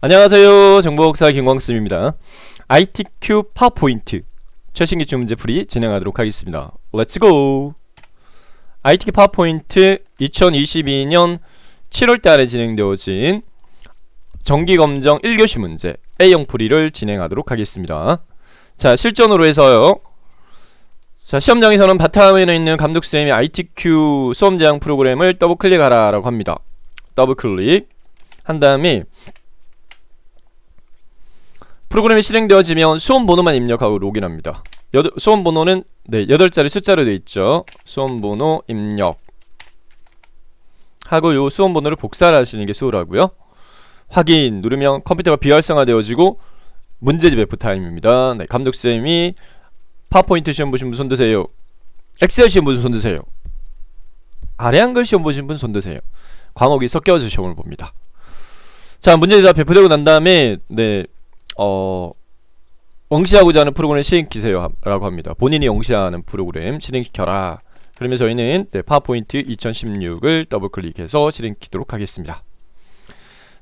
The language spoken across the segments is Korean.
안녕하세요. 정보복사 김광수입니다. ITQ 파워포인트 최신 기출 문제풀이 진행하도록 하겠습니다. Let's go! ITQ 파워포인트 2022년 7월달에 진행되어진 정기검정 1교시 문제 A형 풀이를 진행하도록 하겠습니다. 자, 실전으로 해서요. 자, 시험장에서는 바탕화면에 있는 감독쌤이 ITQ 수험 제한 프로그램을 더블 클릭하라 라고 합니다. 더블 클릭 한 다음에 프로그램이 실행되어지면 수험 번호만 입력하고 로그인합니다. 수험 번호는 8자리 숫자로 되어 있죠. 수험 번호 입력 하고 요 수험 번호를 복사를 하시는 게 수월하고요. 확인 누르면 컴퓨터가 비활성화되어지고 문제집 F 타임입니다. 네, 감독쌤이 파워포인트 시험 보신 분 손드세요. 엑셀 시험 보신 분 손드세요. 아래 한글 시험 보신 분 손드세요. 과목이 섞여서 시험을 봅니다. 자, 문제가 배포되고 난 다음에 응시하고자 하는 프로그램 실행키세요 라고 합니다. 본인이 응시하는 프로그램 실행시켜라. 그러면 저희는 파워포인트 2016을 더블 클릭해서 실행키도록 하겠습니다.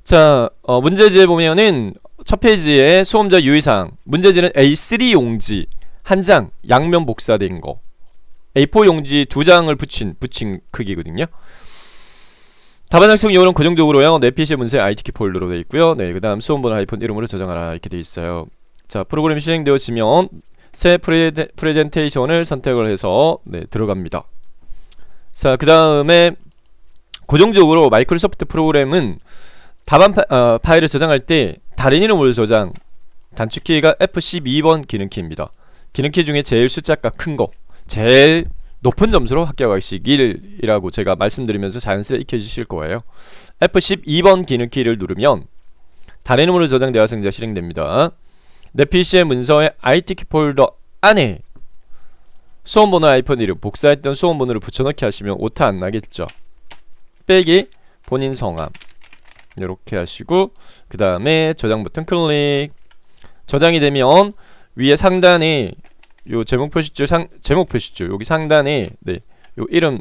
자, 문제지에 보면은 첫 페이지에 수험자 유의사항 문제지는 A3 용지 한 장 양면 복사된 거, A4 용지 2장을 붙인 크기거든요. 답안 작성 요령 고정적으로요. 내 PC의 문서에 ITQ 폴더로 되어 있고요. 네, 그 다음 수험번호 하이폰 이름으로 저장하라 이렇게 되어 있어요. 자, 프로그램이 실행되어지면 새 프레젠테이션을 선택을 해서 들어갑니다. 자, 그 다음에 고정적으로 마이크로소프트 프로그램은 답안 파일을 저장할 때 다른 이름으로 저장, 단축키가 F12번 기능키입니다. 기능키 중에 제일 숫자가 큰 거, 제일 높은 점수로 합격하시길이라고 제가 말씀드리면서 자연스레 익혀주실 거예요. F12번 기능키를 누르면 다른 이름으로 저장 대화상자 실행됩니다. 내 PC의 문서에 ITQ 폴더 안에 수험번호 하이폰 이름, 복사했던 수험번호를 붙여넣기 하시면 오타 안 나겠죠. 빼기 본인 성함 이렇게 하시고 그 다음에 저장 버튼 클릭. 저장이 되면 위에 상단에 요 제목 표시줄 여기 상단에 요 이름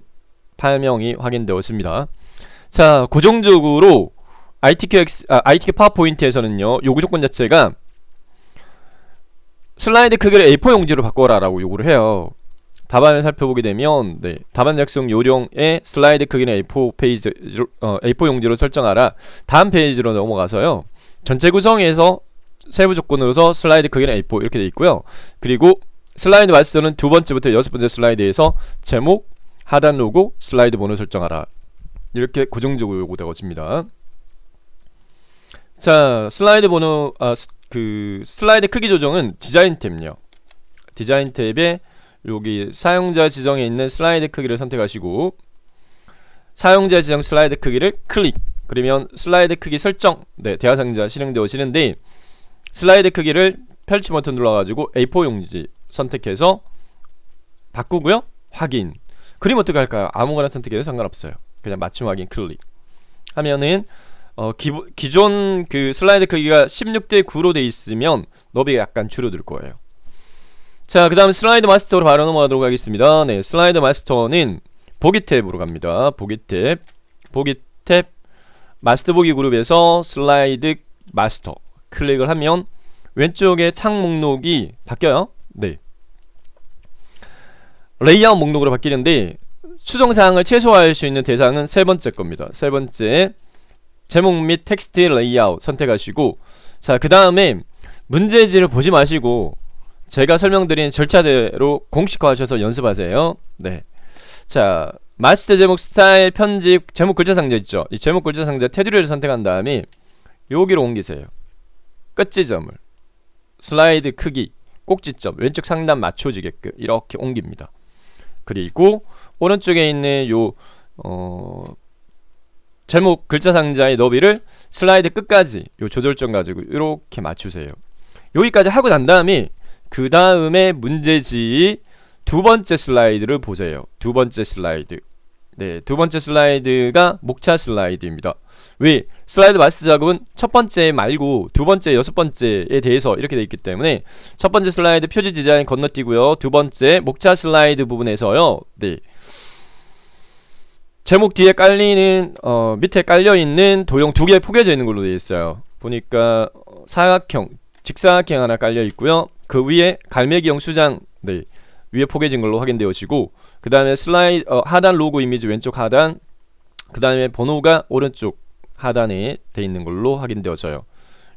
파일명이 확인되었습니다. 자, 고정적으로 ITQ 파워포인트에서는요, 요구 조건 자체가 슬라이드 크기를 A4 용지로 바꿔라 라고 요구를 해요. 답안을 살펴보게 되면 답안 작성 요령에 슬라이드 크기는 A4 용지로 설정하라. 다음 페이지로 넘어가서요, 전체 구성에서 세부 조건으로서 슬라이드 크기는 A4 이렇게 되어 있고요. 그리고 슬라이드 마스터는 두 번째부터 여섯 번째 슬라이드에서 제목, 하단 로고, 슬라이드 번호 설정하라. 이렇게 고정적으로 요구되어집니다. 자, 슬라이드 번호, 슬라이드 크기 조정은 디자인 탭요. 디자인 탭에 여기 사용자 지정에 있는 슬라이드 크기를 선택하시고 사용자 지정 슬라이드 크기를 클릭. 그러면 슬라이드 크기 설정, 대화상자 실행되어지는데 슬라이드 크기를 펼치 버튼 눌러가지고 A4 용지 선택해서 바꾸고요. 확인. 그림 어떻게 할까요? 아무거나 선택해도 상관없어요. 그냥 맞춤 확인 클릭 하면은 기존 그 슬라이드 크기가 16대 9로 돼 있으면 너비가 약간 줄어들 거예요. 자, 그 다음 슬라이드 마스터로 바로 넘어가도록 하겠습니다. 네, 슬라이드 마스터는 보기 탭으로 갑니다. 보기 탭 마스터 보기 그룹에서 슬라이드 마스터 클릭을 하면 왼쪽에 창 목록이 바뀌어요. 네, 레이아웃 목록으로 바뀌는데 수정사항을 최소화할 수 있는 대상은 세 번째 겁니다. 세 번째 제목 및 텍스트 레이아웃 선택하시고, 자, 그 다음에 문제지를 보지 마시고 제가 설명드린 절차대로 공식화하셔서 연습하세요. 네, 자, 마스터 제목 스타일 편집 제목 글자 상자 있죠. 이 제목 글자 상자 테두리를 선택한 다음에 여기로 옮기세요. 끝지점을 슬라이드 크기 꼭지점 왼쪽 상단 맞춰지게끔 이렇게 옮깁니다. 그리고 오른쪽에 있는 요 제목 글자 상자의 너비를 슬라이드 끝까지 요 조절점 가지고 이렇게 맞추세요. 여기까지 하고 난 다음에 그 다음에 문제지 두 번째 슬라이드를 보세요. 두 번째 슬라이드. 네, 두 번째 슬라이드가 목차 슬라이드입니다. 왜? 슬라이드 마스터 작업은 첫 번째 말고 두 번째, 여섯 번째에 대해서 이렇게 되어 있기 때문에 첫 번째 슬라이드 표지 디자인 건너뛰고요. 두 번째 목차 슬라이드 부분에서요. 네, 제목 뒤에 깔리는 밑에 깔려있는 도형 두 개 포개져 있는 걸로 되어 있어요. 보니까 사각형, 직사각형 하나 깔려 있고요. 그 위에 갈매기형 수장 네, 위에 포개진 걸로 확인되어지고, 그 다음에 슬라이드 하단 로고 이미지 왼쪽 하단, 그 다음에 번호가 오른쪽 하단에 돼 있는 걸로 확인되어져요.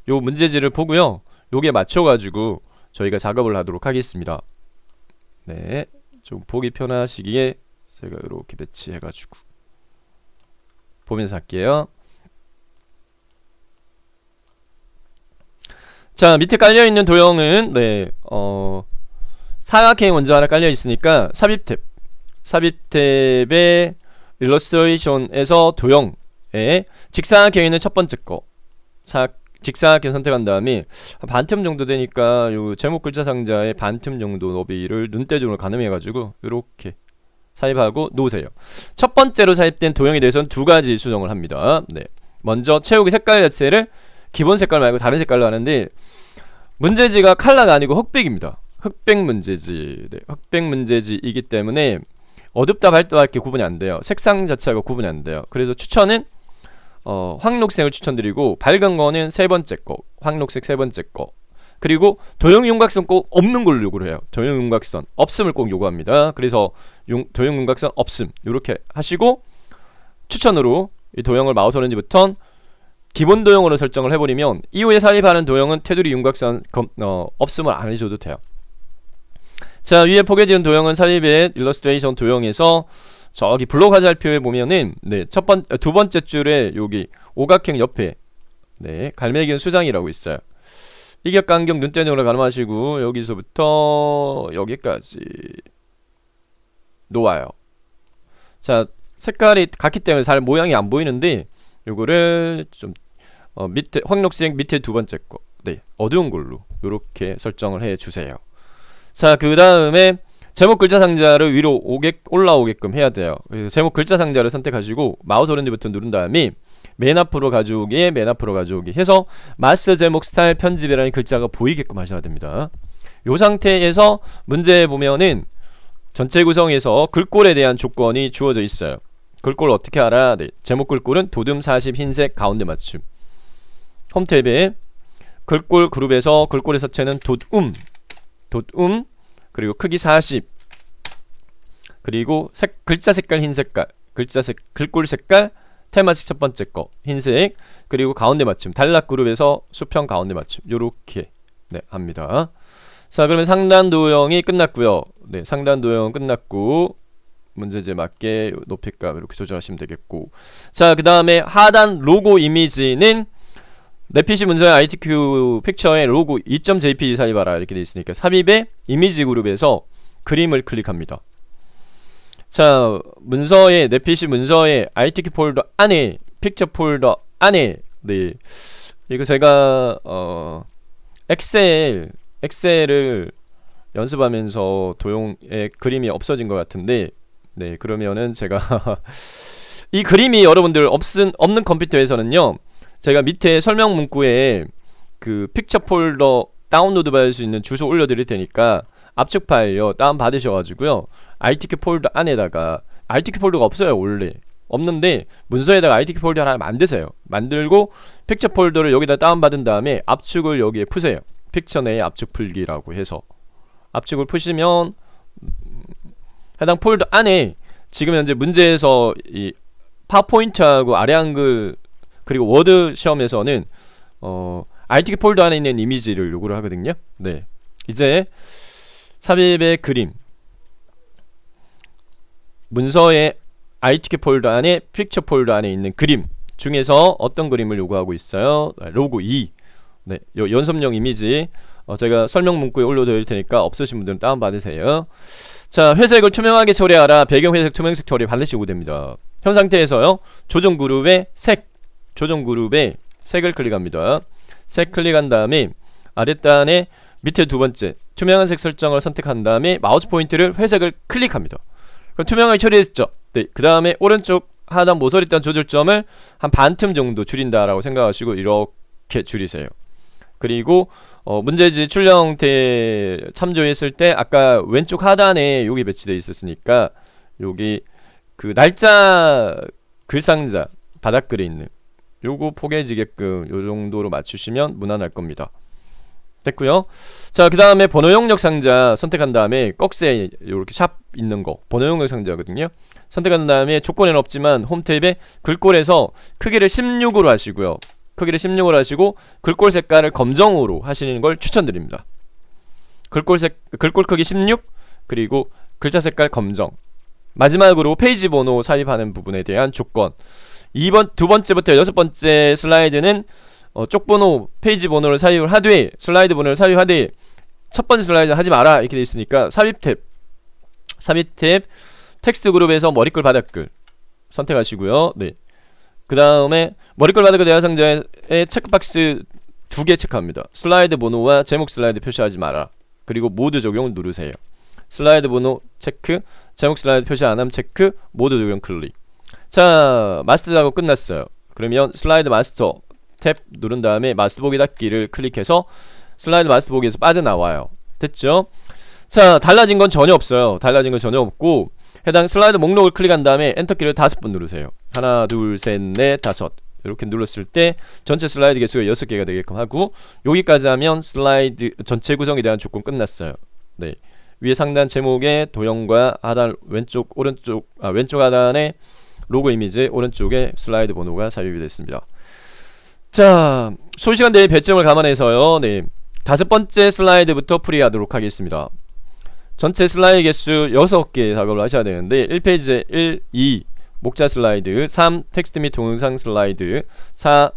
요 문제지를 보고요. 요게 맞춰가지고 저희가 작업을 하도록 하겠습니다. 네, 좀 보기 편하시기에 제가 이렇게 배치해가지고 보면서 할게요. 자, 밑에 깔려있는 도형은 네, 사각형이 먼저 하나 깔려있으니까 삽입 탭에 일러스트레이션에서 도형에 직사각형에 있는 첫 번째 거 직사각형 선택한 다음에 반틈 정도 되니까 요 제목 글자 상자의 반틈 정도 너비를 눈대중으로 가늠해가지고 이렇게 삽입하고 놓으세요. 첫 번째로 삽입된 도형에 대해서는 두 가지 수정을 합니다. 네, 먼저 채우기 색깔 자체를 기본 색깔 말고 다른 색깔로 하는데, 문제지가 컬러가 아니고 흑백입니다. 흑백 문제지. 네, 흑백 문제지이기 때문에 어둡다 밝다 이렇게 구분이 안 돼요. 색상 자체가 구분이 안 돼요. 그래서 추천은 황록색을 추천드리고, 밝은 거는 세 번째 거, 황록색 세 번째 거. 그리고 도형 윤곽선 꼭 없는 걸로 요구를 해요. 도형 윤곽선 없음을 꼭 요구합니다. 그래서 도형 윤곽선 없음 요렇게 하시고, 추천으로 이 도형을 마우스 오른지부터 기본 도형으로 설정을 해버리면 이후에 삽입하는 도형은 테두리 윤곽선 없음을 안 해줘도 돼요. 자, 위에 포개지는 도형은 삽입의 일러스트레이션 도형에서 저기 블록 화살표에 보면은 네, 두 번째 줄에 여기 오각형 옆에 네, 갈매기는 수장이라고 있어요. 이격 간격 눈대중으로 가늠하시고 여기서부터 여기까지 놓아요. 자, 색깔이 같기 때문에 잘 모양이 안 보이는데 요거를 좀 밑에 황록색 밑에 두 번째 거 네, 어두운 걸로 요렇게 설정을 해 주세요. 자, 그 다음에 제목 글자 상자를 위로 올라오게끔 해야 돼요. 그래서 제목 글자 상자를 선택하시고 마우스 오른쪽 버튼 누른 다음에 맨 앞으로 가져오기 해서 마스터 제목 스타일 편집이라는 글자가 보이게끔 하셔야 됩니다. 요 상태에서 문제에 보면은 전체 구성에서 글꼴에 대한 조건이 주어져 있어요. 글꼴을 어떻게 알아? 네, 제목 글꼴은 도둠 40 흰색 가운데 맞춤. 홈 탭에 글꼴 그룹에서 글꼴의 서체는 돛음 그리고 크기 40 그리고 글자 색깔 흰 색깔 글꼴 색깔 테마식 첫 번째 거 흰색 그리고 가운데 맞춤 단락 그룹에서 수평 가운데 맞춤 요렇게 네, 합니다. 자, 그러면 상단 도형이 끝났고요. 네, 상단 도형은 끝났고 문제지에 맞게 높이값 이렇게 조정하시면 되겠고, 자, 그 다음에 하단 로고 이미지는 내 PC 문서의 ITQ 픽처에 로고 2.jpg 삽입하라 이렇게 되어 있으니까 삽입의 이미지 그룹에서 그림을 클릭합니다. 자, 문서에 내 PC 문서의 ITQ 폴더 안에 픽처 폴더 안에 네, 이거 제가 엑셀을 연습하면서 도형의 그림이 없어진 것 같은데, 네, 그러면은 제가 이 그림이 여러분들 없는 컴퓨터에서는요, 제가 밑에 설명 문구에 그 픽처 폴더 다운로드 받을 수 있는 주소 올려드릴 테니까 압축 파일요 다운 받으셔가지고요, ITQ 폴더 안에다가 ITQ 폴더가 없어요. 원래 없는데 문서에다가 ITQ 폴더 하나 만드세요. 만들고 픽처 폴더를 여기다 다운 받은 다음에 압축을 여기에 푸세요. 픽처 내에 압축 풀기라고 해서 압축을 푸시면 해당 폴더 안에 지금 현재 문제에서 이 파워포인트하고 아래 한글 그리고 워드 시험에서는 ITQ 폴더 안에 있는 이미지를 요구를 하거든요. 네, 이제 삽입의 그림 문서의 ITQ 폴더 안에 픽처 폴더 안에 있는 그림 중에서 어떤 그림을 요구하고 있어요? 로고 2 네, 요 연습용 이미지 제가 설명 문구에 올려드릴 테니까 없으신 분들은 다운받으세요. 자, 회색을 투명하게 처리하라. 배경 회색 투명색 처리 반드시 요구됩니다. 현 상태에서요, 조정 그룹의 색을 클릭합니다. 색 클릭한 다음에 아랫단에 밑에 두 번째 투명한 색 설정을 선택한 다음에 마우스 포인트를 회색을 클릭합니다. 그럼 투명하게 처리했죠. 네, 그 다음에 오른쪽 하단 모서리단 조절점을 한 반틈 정도 줄인다라고 생각하시고 이렇게 줄이세요. 그리고 문제지 출력 형태 참조했을 때 아까 왼쪽 하단에 여기 배치되어 있었으니까 여기 그 날짜 글상자 바닥글에 있는 요거 포개지게끔 요 정도로 맞추시면 무난할 겁니다. 됐고요. 자, 그 다음에 번호 영역 상자 선택한 다음에 꺽쇠 이렇게 샵 있는 거 번호 영역 상자거든요. 선택한 다음에 조건에는 없지만 홈 탭에 글꼴에서 크기를 16으로 하시고요. 크기를 16으로 하시고 글꼴 색깔을 검정으로 하시는 걸 추천드립니다. 글꼴 크기 16 그리고 글자 색깔 검정. 마지막으로 페이지 번호 삽입하는 부분에 대한 조건. 두 번째부터 6번째 슬라이드는 쪽번호 페이지 번호를 삽입을 하되 슬라이드 번호를 삽입하되 첫 번째 슬라이드 하지 마라 이렇게 돼 있으니까 삽입 탭 텍스트 그룹에서 머리글 바닥글 선택하시고요. 네. 그 다음에 머리글 바닥글 대화 상자에 체크박스 2개 체크합니다. 슬라이드 번호와 제목 슬라이드 표시하지 마라. 그리고 모두 적용 누르세요. 슬라이드 번호 체크, 제목 슬라이드 표시 안함 체크, 모두 적용 클릭. 자, 마스터 작업 끝났어요. 그러면 슬라이드 마스터 탭 누른 다음에 마스터 보기 닫기를 클릭해서 슬라이드 마스터 보기에서 빠져나와요. 됐죠? 자, 달라진 건 전혀 없어요. 달라진 건 전혀 없고 해당 슬라이드 목록을 클릭한 다음에 엔터키를 5번 누르세요. 하나, 둘, 셋, 넷, 다섯 이렇게 눌렀을 때 전체 슬라이드 개수가 6개가 되게끔 하고 여기까지 하면 슬라이드 전체 구성에 대한 조건 끝났어요. 네. 위에 상단 제목에 도형과 하단 왼쪽 하단에 로고 이미지 오른쪽에 슬라이드 번호가 삽입이 됐습니다. 자, 소시간 대비 배점을 감안해서요. 네. 5번째 슬라이드부터 풀이하도록 하겠습니다. 전체 슬라이드 개수 6개 작업을 하셔야 되는데 1페이지에 1, 2 목자 슬라이드, 3 텍스트 및 동영상 슬라이드, 4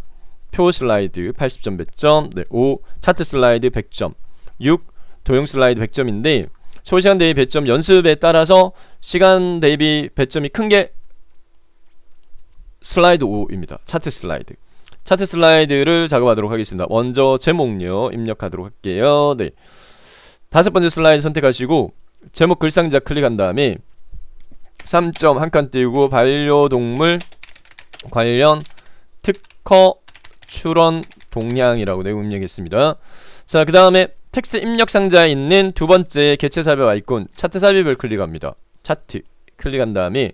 표 슬라이드 80점 배점, 네, 5 차트 슬라이드 100점, 6 도형 슬라이드 100점인데 소시간 대비 배점 연습에 따라서 시간 대비 배점이 큰 게 슬라이드 5입니다. 차트 슬라이드를 작업하도록 하겠습니다. 먼저 제목요 입력하도록 할게요. 네. 5번째 슬라이드 선택하시고 제목 글상자 클릭한 다음에 3점 한 칸 띄우고 반려동물 관련 특허 출원 동향이라고 내용 입력했습니다. 자, 그 다음에 텍스트 입력 상자에 있는 두 번째 개체 삽입 아이콘 차트 삽입을 클릭합니다. 차트 클릭한 다음에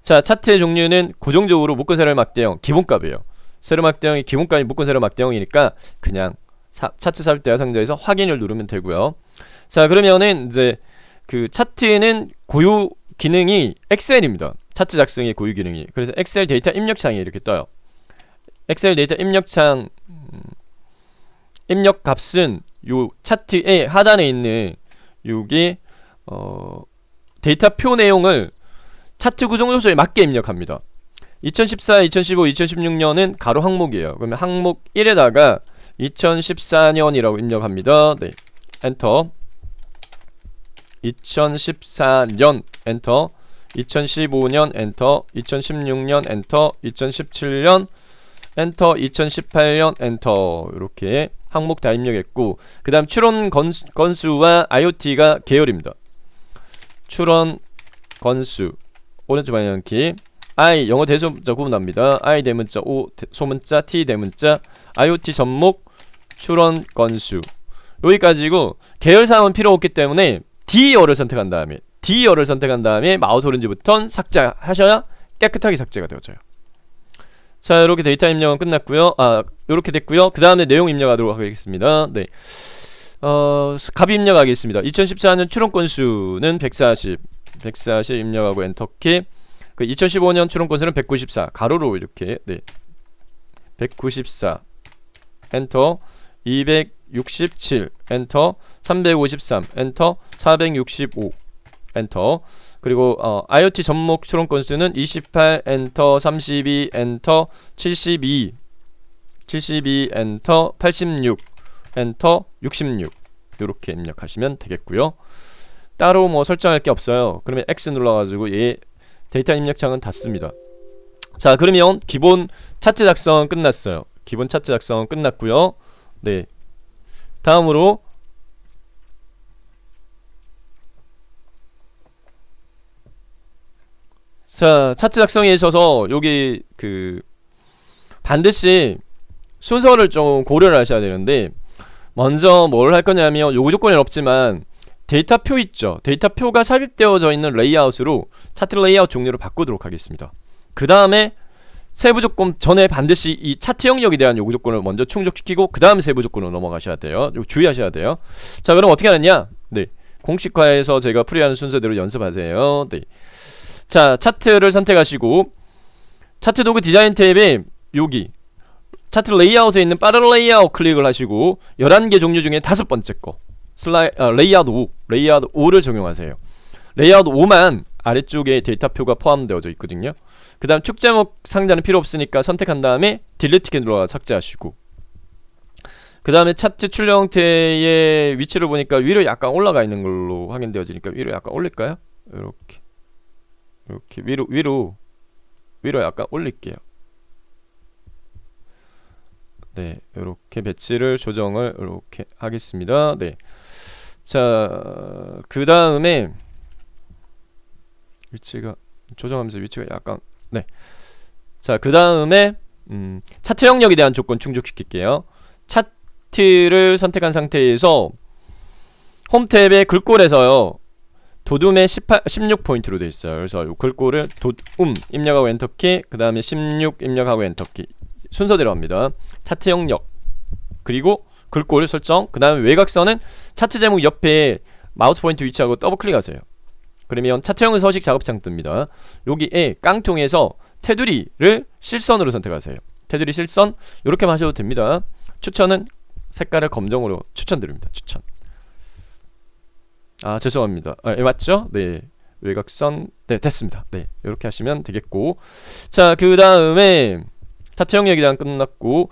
자, 차트의 종류는 고정적으로 묶은 세로 막대형 기본값이에요. 세로 막대형이 기본값이 묶은 세로 막대형이니까 그냥 차트 삽입 대화 상자에서 확인을 누르면 되고요. 자, 그러면은 이제 그 차트는 고유 기능이 엑셀입니다. 차트 작성의 고유 기능이. 그래서 엑셀 데이터 입력창이 이렇게 떠요. 엑셀 데이터 입력창 입력 값은 요 차트의 하단에 있는 요게 데이터 표 내용을 차트 구성 요소에 맞게 입력합니다. 2014, 2015, 2016년은 가로 항목이에요. 그러면 항목 1에다가 2014년이라고 입력합니다. 네. 엔터. 2014년 엔터. 2015년 엔터. 2016년 엔터. 2017년 엔터. 2018년 엔터. 이렇게 항목 다 입력했고 그 다음 출원 건수와 IoT가 계열입니다. 출원 건수 오른쪽 방향키 I 영어 대소문자 구분합니다. I 대문자 O 소문자 T 대문자 IoT 접목 출원 건수 여기까지고 계열사항은 필요 없기 때문에 D열을 선택한 다음에 마우스 오른쪽 버튼 삭제하셔야 깨끗하게 삭제가 되어져요. 자, 이렇게 데이터 입력은 끝났고요. 이렇게 됐고요. 그 다음에 내용 입력하도록 하겠습니다. 네. 값 입력하겠습니다. 2014년 출원 건수는 140 입력하고 엔터키. 그 2015년 출원 건수는 194 가로로 이렇게 네. 194 엔터. 267 엔터. 353 엔터. 465 엔터. 그리고 IoT 접목 출원 건수는 28 엔터. 32 엔터. 72 엔터. 86 엔터. 66 이렇게 입력하시면 되겠고요. 따로 뭐 설정할 게 없어요. 그러면 X 눌러가지고 얘 데이터 입력창은 닫습니다. 자, 그러면 기본 차트 작성은 끝났어요. 기본 차트 작성은 끝났고요. 네. 다음으로 자, 차트 작성에 있어서 여기 그 반드시 순서를 좀 고려를 하셔야 되는데 먼저 뭘 할 거냐면 요구 조건은 없지만 데이터표 있죠. 데이터표가 삽입되어져 있는 레이아웃으로 차트 레이아웃 종류를 바꾸도록 하겠습니다. 그 다음에 세부 조건 전에 반드시 이 차트 영역에 대한 요구 조건을 먼저 충족시키고 그 다음 세부 조건으로 넘어가셔야 돼요. 주의하셔야 돼요. 자, 그럼 어떻게 하느냐? 네, 공식화해서 제가 풀이하는 순서대로 연습하세요. 네. 자, 차트를 선택하시고 차트 도구 디자인 탭에 여기 차트 레이아웃에 있는 빠른 레이아웃 클릭을 하시고 11개 종류 중에 5번째 거 레이아웃 5를 적용하세요. 레이아웃 5만 아래쪽에 데이터표가 포함되어져 있거든요. 그 다음 축제목 상자는 필요 없으니까 선택한 다음에 딜리트 키 눌러서 삭제하시고, 그 다음에 차트 출력 형태의 위치를 보니까 위로 약간 올라가 있는 걸로 확인되어지니까 위로 약간 올릴까요? 이렇게 위로 약간 올릴게요. 네, 이렇게 배치를 조정을 이렇게 하겠습니다. 네, 자, 그 다음에 위치가 조정하면서 위치가 약간, 네, 자, 그 다음에 차트 영역에 대한 조건 충족시킬게요. 차트를 선택한 상태에서 홈 탭의 글꼴에서요 도둠에 16포인트로 되어 있어요. 그래서 이 글꼴을 입력하고 엔터키, 그 다음에 16 입력하고 엔터키 순서대로 합니다. 차트 영역 그리고 글꼴 설정, 그 다음에 외곽선은 차트 제목 옆에 마우스 포인트 위치하고 더블 클릭하세요. 그러면 차트형 서식 작업창 뜹니다. 여기에 깡통에서 테두리를 실선으로 선택하세요. 테두리 실선 이렇게만 하셔도 됩니다. 추천은 색깔을 검정으로 추천드립니다. 추천. 아, 죄송합니다. 맞죠? 네, 외곽선, 네, 됐습니다. 네, 이렇게 하시면 되겠고, 자, 그 다음에 차트 영역이 다 끝났고,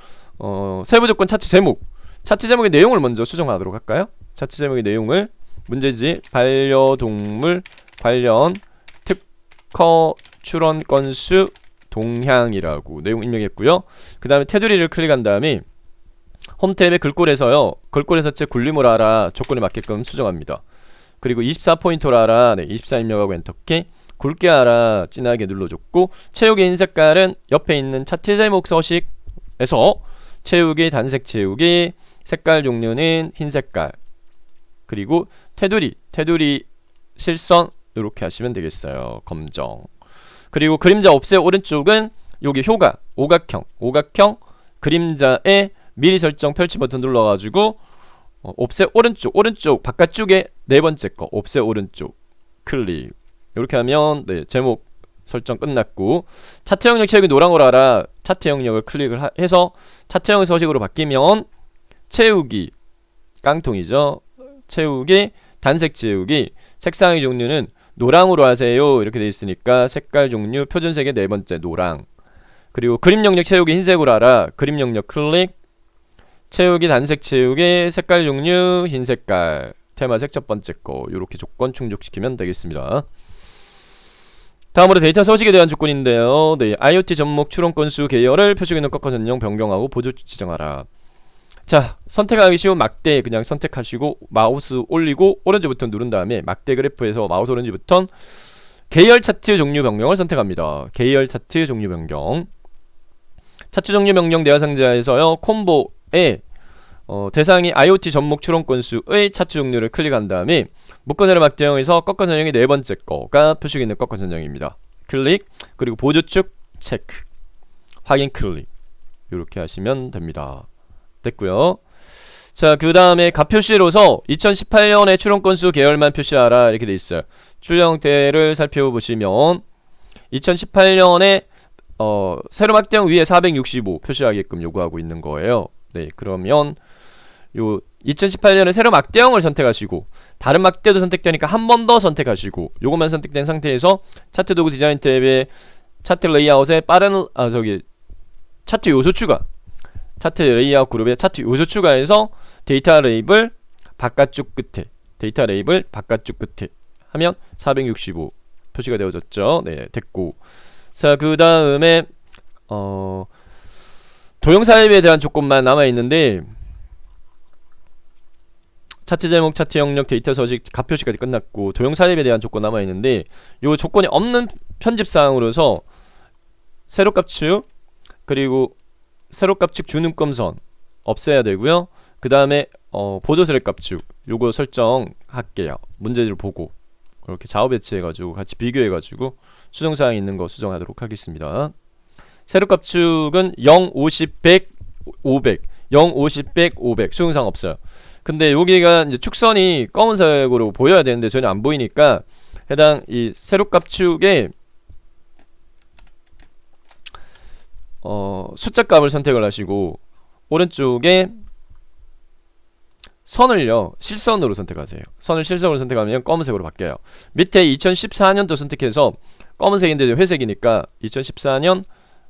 세부 조건 차트 제목의 내용을 먼저 수정하도록 할까요? 차트 제목의 내용을 문제지 반려동물 관련 특허 출원 건수 동향이라고 내용 입력했고요. 그 다음에 테두리를 클릭한 다음에 홈 탭의 글꼴에서 제 굴림을 알아 조건에 맞게끔 수정합니다. 그리고 24포인트로 알아, 네, 24 입력하고 엔터키, 굵게 알아 진하게 눌러줬고, 채우기 흰 색깔은 옆에 있는 차트 제목 서식에서 채우기, 단색 채우기, 색깔 종류는 흰 색깔, 그리고 테두리 실선 이렇게 하시면 되겠어요. 검정. 그리고 그림자 없애 오른쪽은 여기 오각형 그림자에 미리 설정 펼치 버튼 눌러가지고 옵셋 오른쪽 바깥쪽에 네 번째 거 옵셋 오른쪽 클릭 이렇게 하면, 네, 제목 설정 끝났고, 차트 영역 채우기 노랑으로 알아 차트 영역을 클릭을 해서 차트 영역 서식으로 바뀌면 채우기 깡통이죠. 채우기, 단색 채우기, 색상의 종류는 노랑으로 하세요 이렇게 되어 있으니까 색깔 종류 표준색의 네 번째 노랑, 그리고 그림 영역 채우기 흰색으로 알아 그림 영역 클릭, 채우기, 단색 채우기, 색깔 종류 흰색깔, 테마색 첫 번째 거 이렇게 조건 충족시키면 되겠습니다. 다음으로 데이터 서식에 대한 조건인데요. 네, IoT 접목 출원 건수 계열을 표시기능 꺾어 전용 변경하고 보조 지정하라. 자, 선택하기 쉬운 막대 그냥 선택하시고 마우스 올리고 오른쪽 버튼 누른 다음에 막대 그래프에서 마우스 오른쪽 버튼 계열 차트 종류 변경을 선택합니다. 계열 차트 종류 변경. 차트 종류 변경 대화 상자에서요 콤보에 대상이 IoT 접목 출원 건수의 차트 종류를 클릭한 다음에 묶어내려 막대형에서 꺾어 전형의 네 번째 거가 표시기 있는 꺾어 전형입니다. 클릭, 그리고 보조축 체크, 확인 클릭 이렇게 하시면 됩니다. 됐고요. 자, 그 다음에 값 표시로서 2018년에 출원 건수 계열만 표시하라 이렇게 돼 있어요. 출력 형태를 살펴보시면 2018년에 세로 막대형 위에 465 표시하게끔 요구하고 있는 거예요. 네, 그러면 요 2018년에 세로 막대형을 선택하시고 다른 막대도 선택되니까 한 번 더 선택하시고 요것만 선택된 상태에서 차트 도구 디자인 탭에 차트 레이아웃에 빠른 차트 요소 추가, 차트 레이아웃 그룹에 차트 요소 추가해서 데이터 레이블 바깥쪽 끝에 하면 465 표시가 되어졌죠. 네, 됐고, 자, 그 다음에 도형 삽입에 대한 조건만 남아있는데, 차트 제목, 차트 영역, 데이터 서식, 값 표시까지 끝났고 도형 삽입에 대한 조건 남아있는데, 요 조건이 없는 편집사항으로서 세로 값축 그리고 세로 값축 주눈금선 없애야 되고요. 그 다음에 보조 세로 값축 요거 설정할게요. 문제를 보고 이렇게 좌우 배치해가지고 같이 비교해가지고 수정사항이 있는 거 수정하도록 하겠습니다. 세로값 축은 0, 50, 100, 500 0, 50, 100, 500 수용상 없어요. 근데 여기가 이제 축선이 검은색으로 보여야 되는데 전혀 안 보이니까 해당 이 세로값 축에 숫자 값을 선택을 하시고 오른쪽에 선을요 실선으로 선택하세요. 선을 실선으로 선택하면 검은색으로 바뀌어요. 밑에 2014년도 선택해서 검은색인데 회색이니까 2014년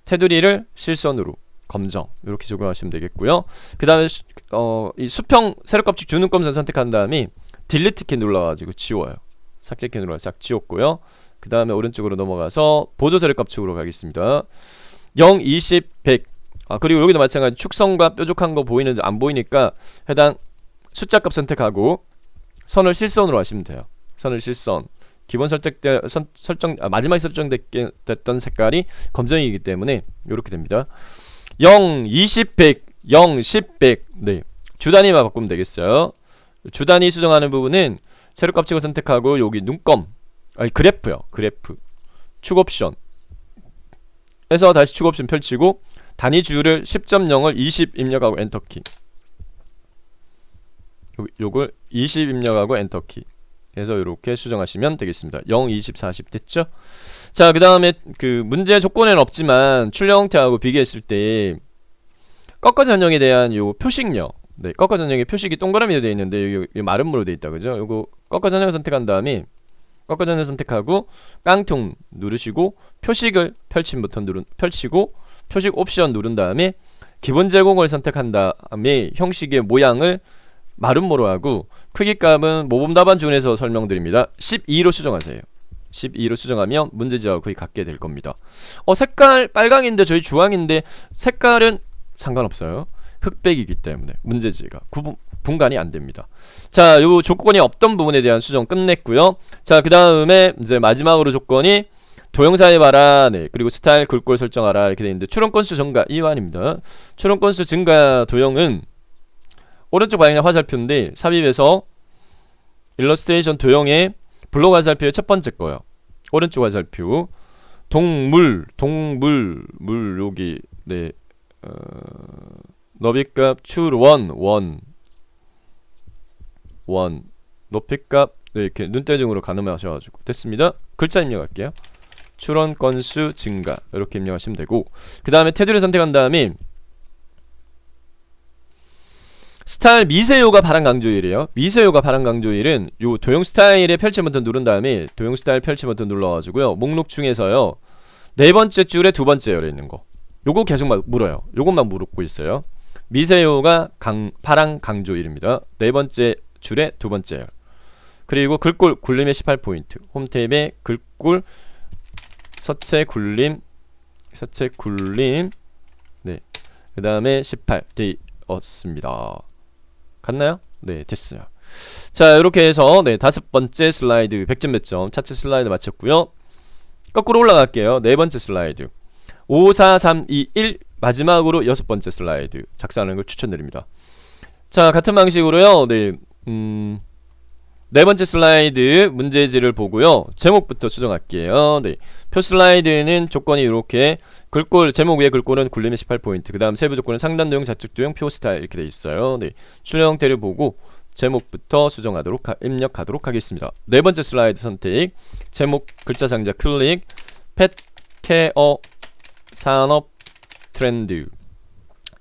테두리를 실선으로 검정 이렇게 적용하시면 되겠고요. 그 다음에 이 수평 세로값축 주눈검선 선택한 다음에 딜리트 키 눌러가지고 지워요. 삭제 키 눌러서 싹 지웠고요. 그 다음에 오른쪽으로 넘어가서 보조 세로값축으로 가겠습니다. 0, 20, 100 그리고 여기도 마찬가지 축선과 뾰족한 거 보이는데 안 보이니까 해당 숫자 값 선택하고 선을 실선으로 하시면 돼요. 선을 실선 기본 마지막에 설정됐던 색깔이 검정이기 때문에 이렇게 됩니다. 0, 20, 100 0, 10, 100 네, 주단위만 바꾸면 되겠어요. 주단위 수정하는 부분은 세로값축을 선택하고 여기 눈검 그래프요. 그래프 축 옵션 해서 다시 축 옵션 펼치고 단위줄을 10.0을 20 입력하고 엔터키 요걸 20 입력하고 엔터키 해서 이렇게 수정하시면 되겠습니다. 0, 20, 40 됐죠? 자, 그 다음에 그 문제 조건에는 없지만 출력 형태하고 비교했을 때 꺾어 전형에 대한 요 표식요. 네, 꺾어 전형의 표식이 동그라미로 되어 있는데 여기 마름모로 되어 있다 그죠? 요거 꺾어 전형을 선택한 다음에 꺾어 전형을 선택하고 깡통 누르시고 표식을 펼친 버튼 펼치고 표식 옵션 누른 다음에 기본 제공을 선택한 다음에 형식의 모양을 마름모로 하고 크기값은 모범 답안 중에서 설명드립니다. 12로 수정하세요. 12로 수정하면 문제지하고 거의 같게 될 겁니다. 색깔 빨강인데 저희 주황인데 색깔은 상관없어요. 흑백이기 때문에 문제지가 분간이 안 됩니다. 자, 요 조건이 없던 부분에 대한 수정 끝냈고요. 자, 그 다음에 이제 마지막으로 조건이 도형사에 봐라. 네, 그리고 스타일 글꼴 설정하라 이렇게 되어 있는데 출원 건수 증가 이완입니다. 출원 건수 증가 도형은 오른쪽 방향 화살표인데 삽입해서 일러스트레이션 도형의 블록 화살표의 첫 번째 거요. 오른쪽 화살표 동물 여기 네 너비값 출1 높이값 네, 이렇게 눈대중으로 가늠하셔가지고 됐습니다. 글자 입력할게요. 출원 건수 증가 이렇게 입력하시면 되고 그 다음에 테두리 선택한 다음에 스타일 미세요가 바람 강조일이에요. 미세요가 바람 강조일은 요 도형 스타일의 펼치 버튼 누른 다음에 도형 스타일 펼치 버튼 눌러가지고요. 목록 중에서요. 네 번째 줄에 두 번째 열에 있는 거. 요거 계속 물어요. 요것만 물고 있어요. 미세요가 바람 강조일입니다. 네 번째 줄에 두 번째 열. 그리고 글꼴 굴림의 18포인트. 홈탭에 글꼴 서체 굴림 네. 그 다음에 18 되었습니다. 갔나요? 네, 됐어요. 자, 이렇게 해서 네, 다섯 번째 슬라이드 100점 만점 차트 슬라이드 마쳤고요. 거꾸로 올라갈게요. 네 번째 슬라이드 5, 4, 3, 2, 1 마지막으로 여섯 번째 슬라이드 작성하는 걸 추천드립니다. 자, 같은 방식으로요. 네, 네 번째 슬라이드 문제지를 보고요. 제목부터 수정할게요. 네, 표 슬라이드는 조건이 이렇게 글꼴 제목 위에 글꼴은 굴림의 18포인트 그 다음 세부 조건은 상단 도형, 좌측 도형, 표 스타일 이렇게 돼 있어요. 네, 출력 형태를 보고 제목부터 입력하도록 하겠습니다. 네 번째 슬라이드 선택 제목 글자 상자 클릭 펫 케어 산업 트렌드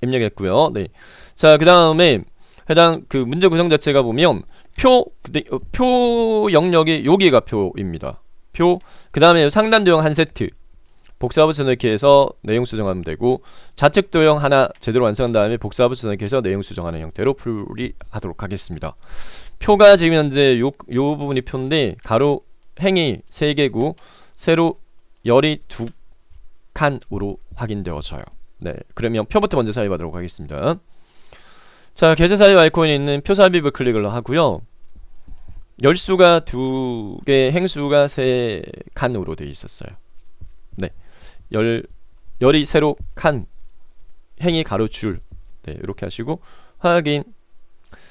입력했고요. 네, 자, 그 다음에 해당 그 문제 구성 자체가 보면 표 영역이 여기가 표입니다. 표 그 다음에 상단 도형 한 세트 복사 붙여넣기 해서 내용 수정하면 되고 좌측 도형 하나 제대로 완성한 다음에 복사 붙여넣기 해서 내용 수정하는 형태로 풀이하도록 하겠습니다. 표가 지금 현재 요 부분이 표인데 가로 행이 3개고 세로 열이 2칸으로 확인되어져요. 네, 그러면 표부터 먼저 삽입하도록 하겠습니다. 자, 계좌 삽입 아이콘에 있는 표 삽입을 클릭을 하고요. 열수가 2개, 행수가 3칸으로 되어 있었어요. 네, 열이 세로 칸, 행이 가로 줄. 네, 이렇게 하시고 확인.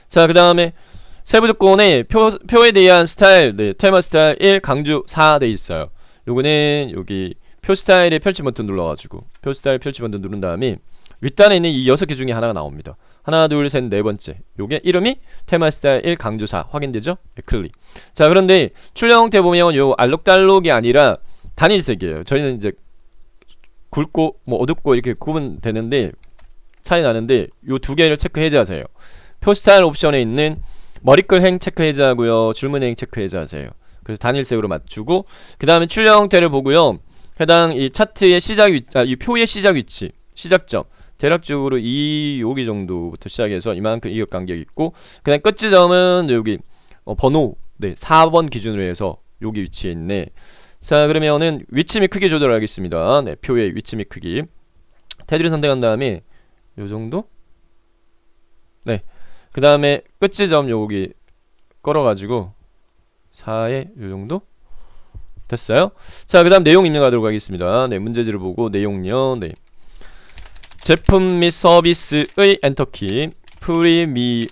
자, 그 다음에 세부 조건에 표에 대한 스타일, 네, 테마 스타일 1 강조 4 돼 있어요. 요거는 여기 표 스타일의 펼치 버튼 눌러가지고 표 스타일 펼치 버튼 누른 다음에 윗단에 있는 이 6개 중에 하나가 나옵니다. 하나 둘 셋 네 번째 요게 이름이 테마 스타일 1 강조사 확인되죠? 네, 클릭. 자 그런데 출력 형태 보면 요 알록달록이 아니라 단일색이에요. 저희는 이제 굵고 뭐 어둡고 이렇게 구분되는데 차이 나는데 요 두 개를 체크 해제하세요. 표 스타일 옵션에 있는 머리글 행 체크 해제하고요. 줄무늬 행 체크 해제하세요. 그래서 단일색으로 맞추고 그 다음에 출력 형태를 보고요. 해당 이 차트의 시작 위치, 이 표의 시작 위치, 시작점 대략적으로 여기 정도부터 시작해서 이만큼 이격 간격이 있고 그 다음 끝 지점은 여기 번호 4번 기준으로 해서 여기 위치에 있네. 자 그러면은 위치 및 크기 조절하겠습니다. 네, 표의 위치 및 크기 테두리 선택한 다음에 요 정도? 네. 그 다음에 끝 지점 여기 걸어가지고 4에 요 정도? 됐어요? 자 그 다음 내용 입력하도록 하겠습니다. 네, 문제지를 보고 내용요. 네. 제품 및 서비스의 엔터키 프리미엄화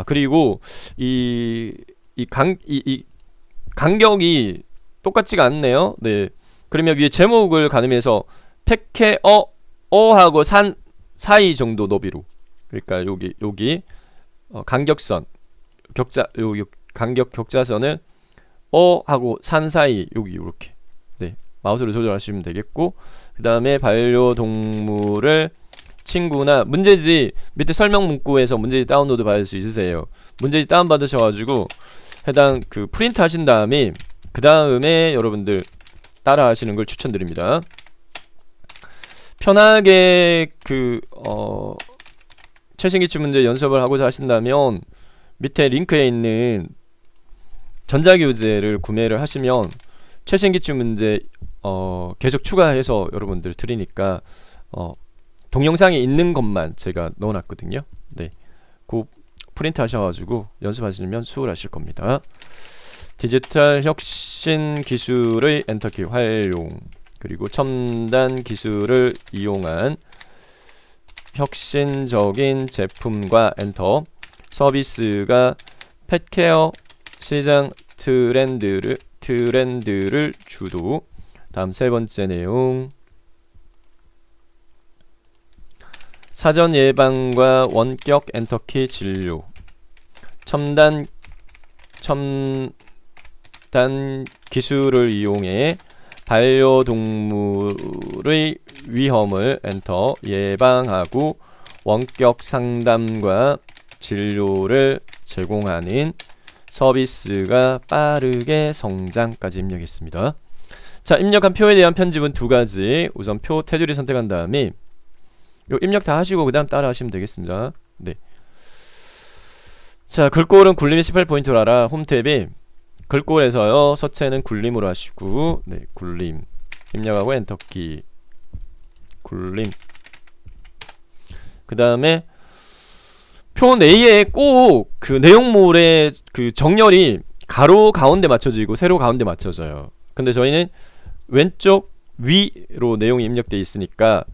그리고 이 간격이 똑같지가 않네요. 네. 그러면 위에 제목을 가늠해서 팩케어하고 산 사이 정도 너비로 그러니까 여기 간격선 간격 격자선을 하고 산 사이 여기 이렇게 네 마우스로 조절하시면 되겠고 그 다음에 반려동물을 친구나 문제지 밑에 설명 문구에서 문제지 다운로드 받을 수 있으세요. 문제지 다운 받으셔가지고 해당 그 프린트 하신 다음에 그 다음에 여러분들 따라 하시는 걸 추천드립니다. 편하게 최신 기출 문제 연습을 하고자 하신다면 밑에 링크에 있는 전자교재를 구매를 하시면 최신 기출 문제 계속 추가해서 여러분들 드리니까 동영상에 있는 것만 제가 넣어놨거든요. 네, 그 프린트 하셔가지고 연습하시면 수월하실 겁니다. 디지털 혁신 기술의 엔터키 활용 그리고 첨단 기술을 이용한 혁신적인 제품과 엔터 서비스가 펫케어 시장 트렌드를 주도. 다음 세 번째 내용 사전 예방과 원격 엔터키 진료 첨단 기술을 이용해 반려동물의 위험을 엔터 예방하고 원격 상담과 진료를 제공하는 서비스가 빠르게 성장까지 입력했습니다. 자, 입력한 표에 대한 편집은 두 가지. 우선 표 테두리 선택한 다음에 요 입력 다 하시고 그 다음 따라 하시면 되겠습니다. 네. 자, 글꼴은 굴림이 18포인트로 알아. 홈탭에 글꼴에서요 서체는 굴림으로 하시고 네, 굴림 입력하고 엔터키 굴림. 그 다음에 표 내에 꼭 그 내용물의 그 정렬이 가로 가운데 맞춰지고 세로 가운데 맞춰져요. 근데 저희는 왼쪽 위로 내용이 입력되어 있으니까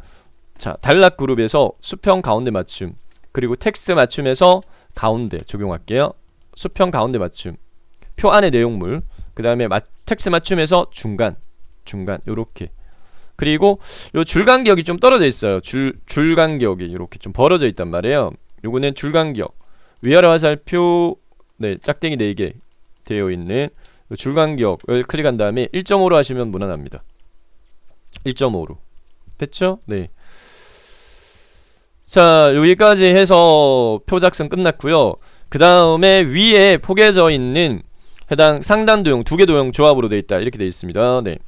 자, 단락 그룹에서 수평 가운데 맞춤 그리고 텍스트 맞춤에서 가운데 적용할게요. 수평 가운데 맞춤 표 안에 내용물 그 다음에 텍스트 맞춤에서 중간 요렇게. 그리고 요 줄간격이 좀 떨어져 있어요. 줄간격이 이렇게 좀 벌어져 있단 말이에요. 요거는 줄간격 위아래 화살표 네 짝대기 4개 되어 있는 줄간격을 클릭한 다음에 1.5로 하시면 무난합니다. 1.5로 됐죠? 네. 자, 여기까지 해서 표 작성 끝났고요. 그 다음에 위에 포개져 있는 해당 상단 도형 2개 도형 조합으로 되어 있다 이렇게 되어 있습니다. 네.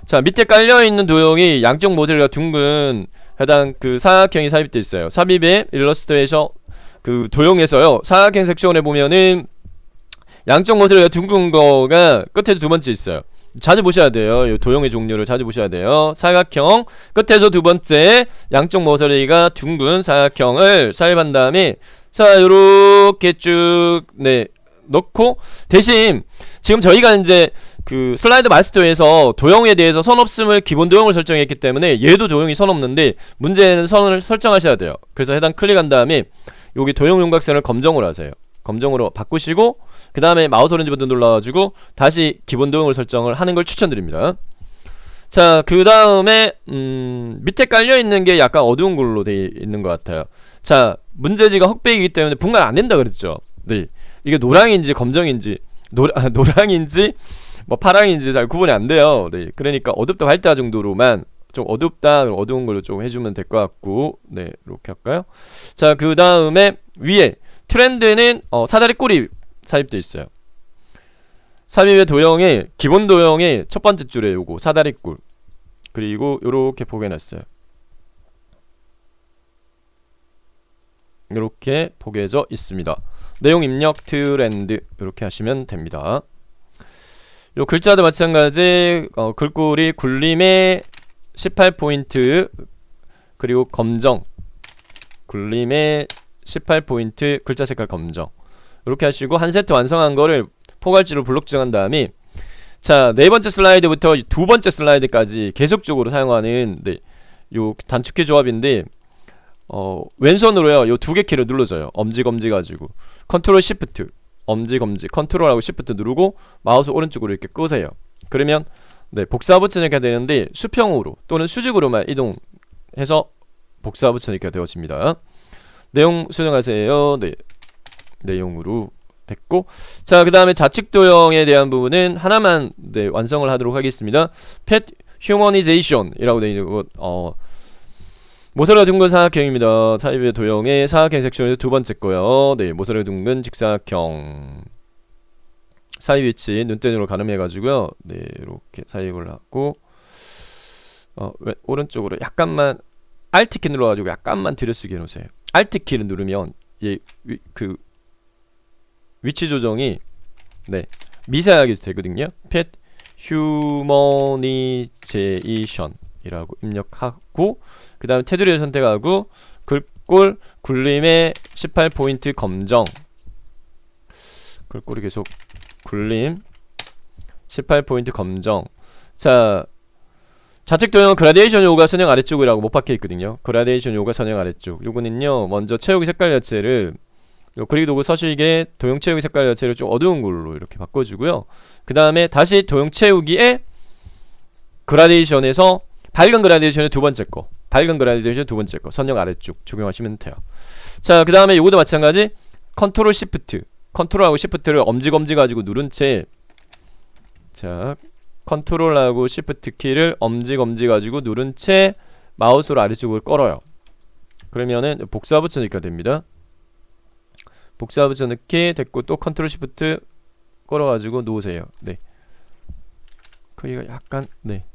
자, 밑에 깔려 있는 도형이 양쪽 모델과 둥근 해당 그 사각형이 삽입되어 있어요. 삽입에 일러스트에서 그 도형에서요 사각형 섹션에 보면은 양쪽 모델과 둥근 거가 끝에도 두 번째 있어요. 자주 보셔야 돼요. 이 도형의 종류를 자주 보셔야 돼요. 사각형 끝에서 두 번째 양쪽 모서리가 둥근 사각형을 삽입한 다음에 자 요렇게 쭉 네 넣고 대신 지금 저희가 이제 그 슬라이드 마스터에서 도형에 대해서 선 없음을 기본 도형을 설정했기 때문에 얘도 도형이 선 없는데 문제는 선을 설정하셔야 돼요. 그래서 해당 클릭한 다음에 여기 도형 윤곽선을 검정으로 하세요. 검정으로 바꾸시고 그 다음에 마우스 오른지 버튼 눌러가지고 다시 기본 도형을 설정을 하는 걸 추천드립니다. 자, 그 다음에 밑에 깔려있는 게 약간 어두운 걸로 되어 있는 것 같아요. 자, 문제지가 흑백이기 때문에 분간 안 된다 그랬죠. 네, 이게 노랑인지 검정인지 노랑인지 뭐 파랑인지 잘 구분이 안 돼요. 네, 그러니까 어둡다 밝다 정도로만 좀 어둡다 어두운 걸로 좀 해주면 될 것 같고, 네, 이렇게 할까요? 자, 그 다음에 위에 트렌드는 사다리 꼴이 삽입되어 있어요. 삽입의 도형이 기본 도형의 첫 번째 줄에 요거 사다리 꼴, 그리고 요렇게 포개놨어요. 이렇게 포개져 있습니다. 내용 입력 트렌드 이렇게 하시면 됩니다. 요 글자도 마찬가지 글꼴이 굴림의 18포인트 그리고 검정, 굴림의 18포인트 글자 색깔 검정 이렇게 하시고 한 세트 완성한 거를 포괄지로 블록 지정한 다음에, 자, 네 번째 슬라이드부터 두 번째 슬라이드까지 계속적으로 사용하는, 네, 요 단축키 조합인데 왼손으로요 요 두 개 키를 눌러줘요. 엄지 검지 가지고 컨트롤 시프트 엄지 검지 컨트롤하고 시프트 누르고 마우스 오른쪽으로 이렇게 끄세요. 그러면 네, 복사 버튼이렇게 되는데 수평으로 또는 수직으로만 이동해서 복사 버튼이렇게 되어집니다. 내용 수정하세요. 네, 내용으로 됐고, 자, 그 다음에 좌측 도형에 대한 부분은 하나만, 네, 완성을 하도록 하겠습니다. Pet Humanization 이라고 되어 있는 것, 모서리가 둥근 사각형입니다. 타입의 도형의 사각형 섹션에서 두 번째 거요. 네, 모서리가 둥근 직사각형 사이 위치 눈대중으로 가늠해가지고요. 네, 이렇게 사입을 하고 오른쪽으로 약간만 Alt키 눌러가지고 약간만 들여쓰게 해놓으세요. Alt키를 누르면 그 위치 조정이, 네, 미세하게 되거든요. Pet Humanization 이라고 입력하고 그 다음에 테두리를 선택하고 글꼴 굴림의 18포인트 검정, 글꼴이 계속 굴림 18포인트 검정. 자, 좌측 도형은 그라데이션 요가 선형 아래쪽이라고 못 박혀 있거든요. 그라데이션 요가 선형 아래쪽. 요거는요 먼저 채우기 색깔 자체를 요 그리기 도구 서식에 도형 채우기 색깔 자체를 좀 어두운 걸로 이렇게 바꿔주고요. 그 다음에 다시 도형 채우기에 그라데이션에서 밝은 그라데이션의 두 번째 거, 밝은 그라데이션 두 번째 거 선형 아래쪽 적용하시면 돼요. 자, 그 다음에 요거도 마찬가지 컨트롤 시프트, 컨트롤하고 시프트를 엄지 검지 가지고 누른 채, 자, 컨트롤하고 시프트 키를 엄지 검지 가지고 누른 채 마우스로 아래쪽을 끌어요. 그러면은 복사 붙여 넣기가 됩니다. 복사 붙여 넣기 됐고 또 컨트롤 시프트 끌어 가지고 놓으세요. 네, 크기가 약간, 네.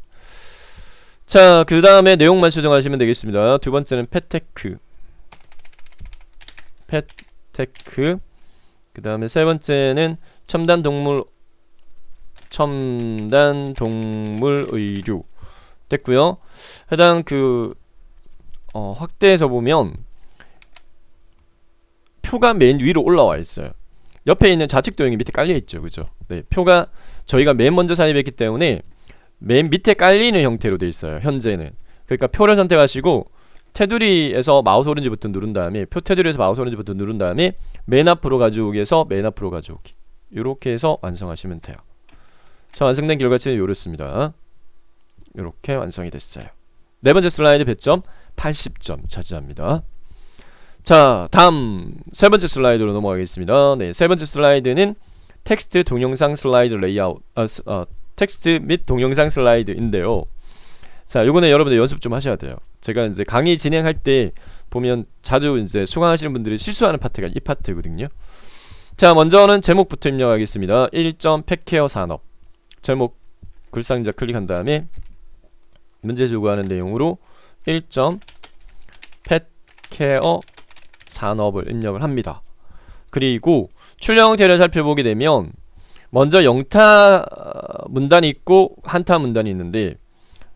자, 그 다음에 내용만 수정하시면 되겠습니다. 두 번째는 패테크, 그 다음에 세 번째는 첨단 동물 의류 됐고요. 해당 확대해서 보면 표가 맨 위로 올라와 있어요. 옆에 있는 좌측 도형이 밑에 깔려 있죠, 그죠? 네, 표가 저희가 맨 먼저 삽입했기 때문에 맨 밑에 깔리는 형태로 되어 있어요, 현재는. 그러니까 표를 선택하시고 테두리에서 마우스 오른지 버튼 누른 다음에 표 테두리에서 마우스 오른지 버튼 누른 다음에 맨 앞으로 가져오기에서 맨 앞으로 가져오기, 이렇게 해서 완성하시면 돼요. 자, 완성된 결과치는 이렇습니다. 이렇게 완성이 됐어요. 네 번째 슬라이드 배점 80점 차지합니다. 자, 다음 세 번째 슬라이드로 넘어가겠습니다. 네, 세 번째 슬라이드는 텍스트 동영상 슬라이드 레이아웃, 텍스트 및 동영상 슬라이드인데요. 자, 요거는 여러분들 연습 좀 하셔야 돼요. 제가 이제 강의 진행할 때 보면 자주 이제 수강하시는 분들이 실수하는 파트가 이 파트거든요. 자, 먼저는 제목부터 입력하겠습니다. 1점 펫케어 산업. 제목 글상자 클릭한 다음에 문제 제공하는 내용으로 1점 펫케어 산업을 입력을 합니다. 그리고 출력 형태를 살펴보게 되면 먼저 영타 문단이 있고 한타 문단이 있는데,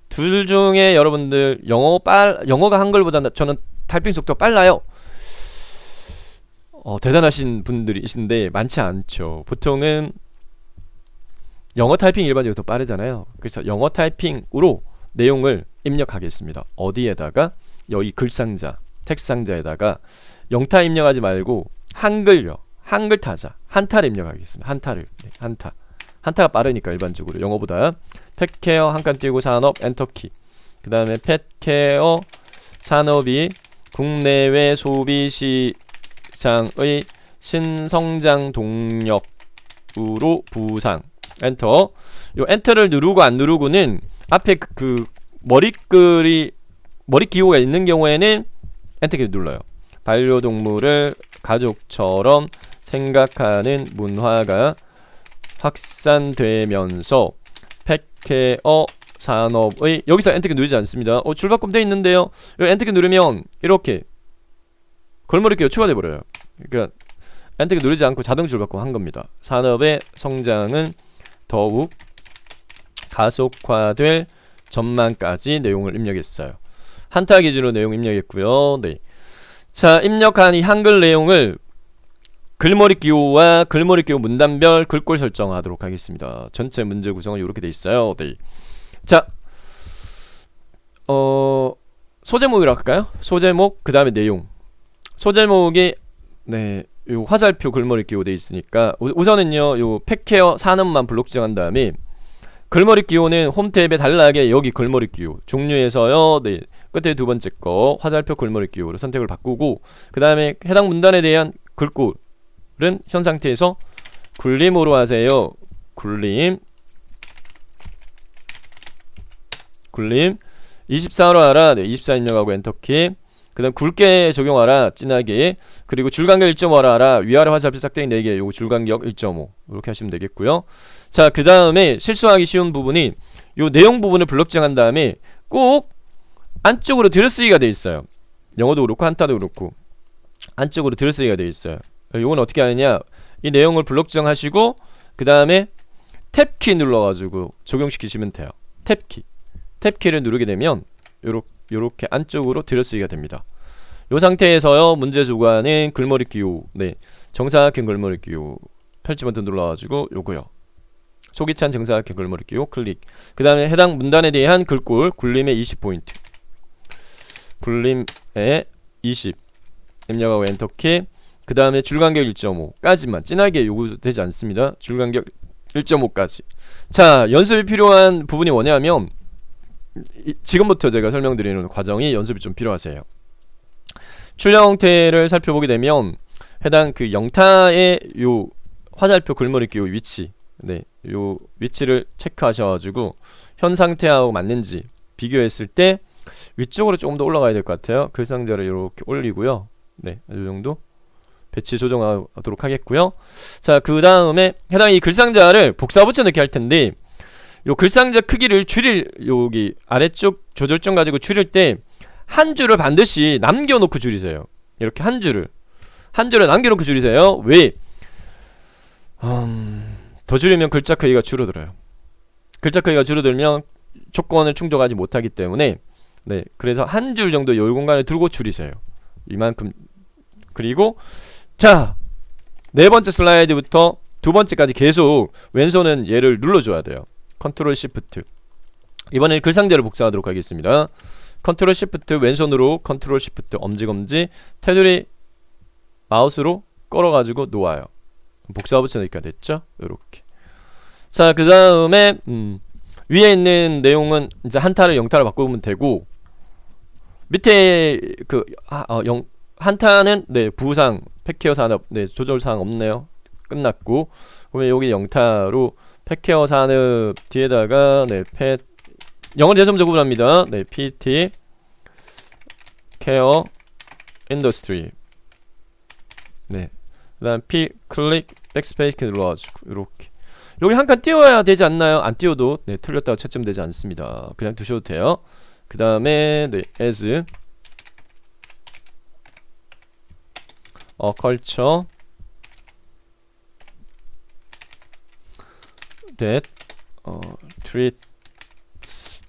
둘 중에 여러분들 영어가 한글보다 저는 타이핑 속도가 빨라요. 대단하신 분들이 있는데 많지 않죠. 보통은 영어 타이핑 일반적으로 더 빠르잖아요. 그래서 영어 타이핑으로 내용을 입력하겠습니다. 어디에다가? 여기 글상자, 텍스트 상자에다가 영타 입력하지 말고 한글요. 한글 타자 한타를 입력하겠습니다. 한타를 네, 한타가 빠르니까 일반적으로 영어보다. 펫케어 한 칸 띄우고 산업 엔터키. 그 다음에 펫케어 산업이 국내외 소비 시장의 신성장 동력으로 부상. 엔터. 요 엔터를 누르고 안 누르고는 앞에 그 머리 기호가 있는 경우에는 엔터키를 눌러요. 반려동물을 가족처럼 생각하는 문화가 확산되면서 펫케어 산업의 여기서 엔터키 누르지 않습니다. 줄바꿈 돼 있는데요. 여기 엔터키 누르면 이렇게 걸머리끼가 추가돼 버려요. 그러니까 엔터키 누르지 않고 자동 줄바꿈 한 겁니다. 산업의 성장은 더욱 가속화될 전망까지 내용을 입력했어요. 한타 기준으로 내용 입력했고요. 네. 자, 입력한 이 한글 내용을 글머리 기호와 글머리 기호 문단별 글꼴 설정하도록 하겠습니다. 전체 문제 구성은 이렇게 돼 있어요. 네. 자, 소제목이라고 할까요? 소제목 그 다음에 내용. 소제목이 네, 요 화살표 글머리 기호 돼 있으니까 우선은요, 요 펫케어 산업만 블록 지정한 다음에 글머리 기호는 홈 탭에 단락에 여기 글머리 기호 종류에서요, 네, 끝에 두 번째 거 화살표 글머리 기호로 선택을 바꾸고 그 다음에 해당 문단에 대한 글꼴은 현 상태에서 굴림으로 하세요. 굴림 24로 하라. 네, 24 입력하고 엔터키. 그 다음 굵게 적용하라. 진하게. 그리고 줄간격 1.5라 하라. 위아래 화살표 싹대기 4개. 요거 줄간격 1.5 이렇게 하시면 되겠고요. 자, 그 다음에 실수하기 쉬운 부분이 요 내용 부분을 블록 지정한 다음에 꼭 안쪽으로 들여쓰기가 돼 있어요. 영어도 그렇고 한타도 그렇고 안쪽으로 들여쓰기가 돼 있어요. 요건 어떻게 하느냐, 이 내용을 블록 지정하시고 그 다음에 탭키 눌러가지고 적용시키시면 돼요. 탭키를 누르게 되면 요렇게 안쪽으로 들여쓰기가 됩니다. 요 상태에서요, 문제 조과는 글머리 기호, 네, 정사각형 글머리 기호 펼치 버튼 눌러가지고 요거요, 속이 찬 정사각형 글머리 기호 클릭. 그 다음에 해당 문단에 대한 글꼴 굴림에 20포인트, 굴림에 20 입력하고 엔터키. 그 다음에 줄간격 1.5까지만, 진하게 요구되지 않습니다. 줄간격 1.5까지. 자, 연습이 필요한 부분이 뭐냐면 지금부터 제가 설명드리는 과정이 연습이 좀 필요하세요. 출력 형태를 살펴보게 되면 해당 그 영타의 요 화살표 글머리 기호 위치, 네, 요 위치를 체크하셔가지고 현 상태하고 맞는지 비교했을 때 위쪽으로 조금 더 올라가야 될 것 같아요. 그 상대로 이렇게 올리고요. 네, 이 정도 배치 조정하도록 하겠고요. 자, 그 다음에 해당 이 글상자를 복사 붙여 넣기 할 텐데, 요 글상자 크기를 여기 아래쪽 조절점 가지고 줄일 때 한 줄을 반드시 남겨놓고 줄이세요. 이렇게 한 줄을 남겨놓고 줄이세요. 왜? 더 줄이면 글자 크기가 줄어들어요. 글자 크기가 줄어들면 조건을 충족하지 못하기 때문에, 네, 그래서 한 줄 정도 여유 공간을 두고 줄이세요. 이만큼. 그리고 자, 네 번째 슬라이드부터 두 번째까지 계속 왼손은 얘를 눌러줘야 돼요. 컨트롤 시프트. 이번엔 글상자를 복사하도록 하겠습니다. 컨트롤 시프트 왼손으로 컨트롤 시프트 엄지검지 테두리 마우스로 끌어가지고 놓아요. 복사 붙여넣기가 됐죠? 요렇게. 자, 그 다음에 위에 있는 내용은 이제 한타를 영타로 바꾸면 되고, 밑에 그 한타는 네, 부상 펫케어 산업, 네, 조절사항 없네요. 끝났고, 그러면 여기 영타로 펫케어 산업 뒤에다가 네, 펫 영어로 대점적 구분합니다. 네, PT 케어 인더스트리. 네, 그다음 P 클릭 백스페이스 눌러가지고 이렇게 여기 한 칸 띄워야 되지 않나요? 안 띄워도 네, 틀렸다고 채점되지 않습니다. 그냥 두셔도 돼요. 그 다음에 네, as culture that treats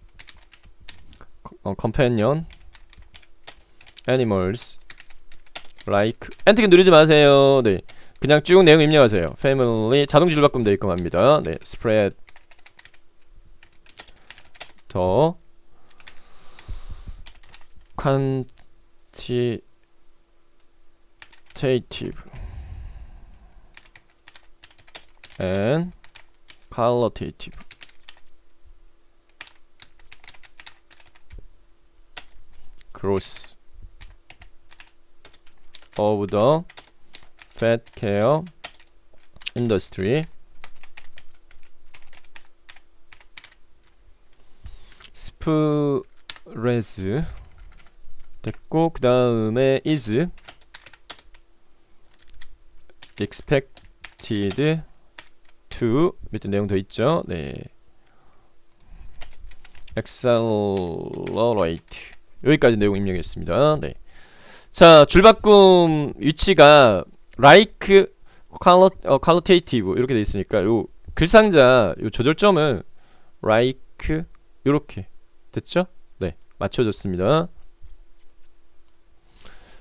companion animals like 엔터키 누르지 마세요. 네, 그냥 쭉 내용 입력하세요. family 자동 줄바꿈 되게끔 합니다. 네, spread 더 quantitative and qualitative. growth of the pet care industry. spreads 됐고, 그 다음에 is expected to 밑에 내용 더 있죠. 네, accelerate. 여기까지 내용 입력했습니다. 네. 자, 줄바꿈 위치가 like qualitative 이렇게 돼 있으니까 요 글상자 요 조절점을 like 요렇게 됐죠? 네, 맞춰줬습니다.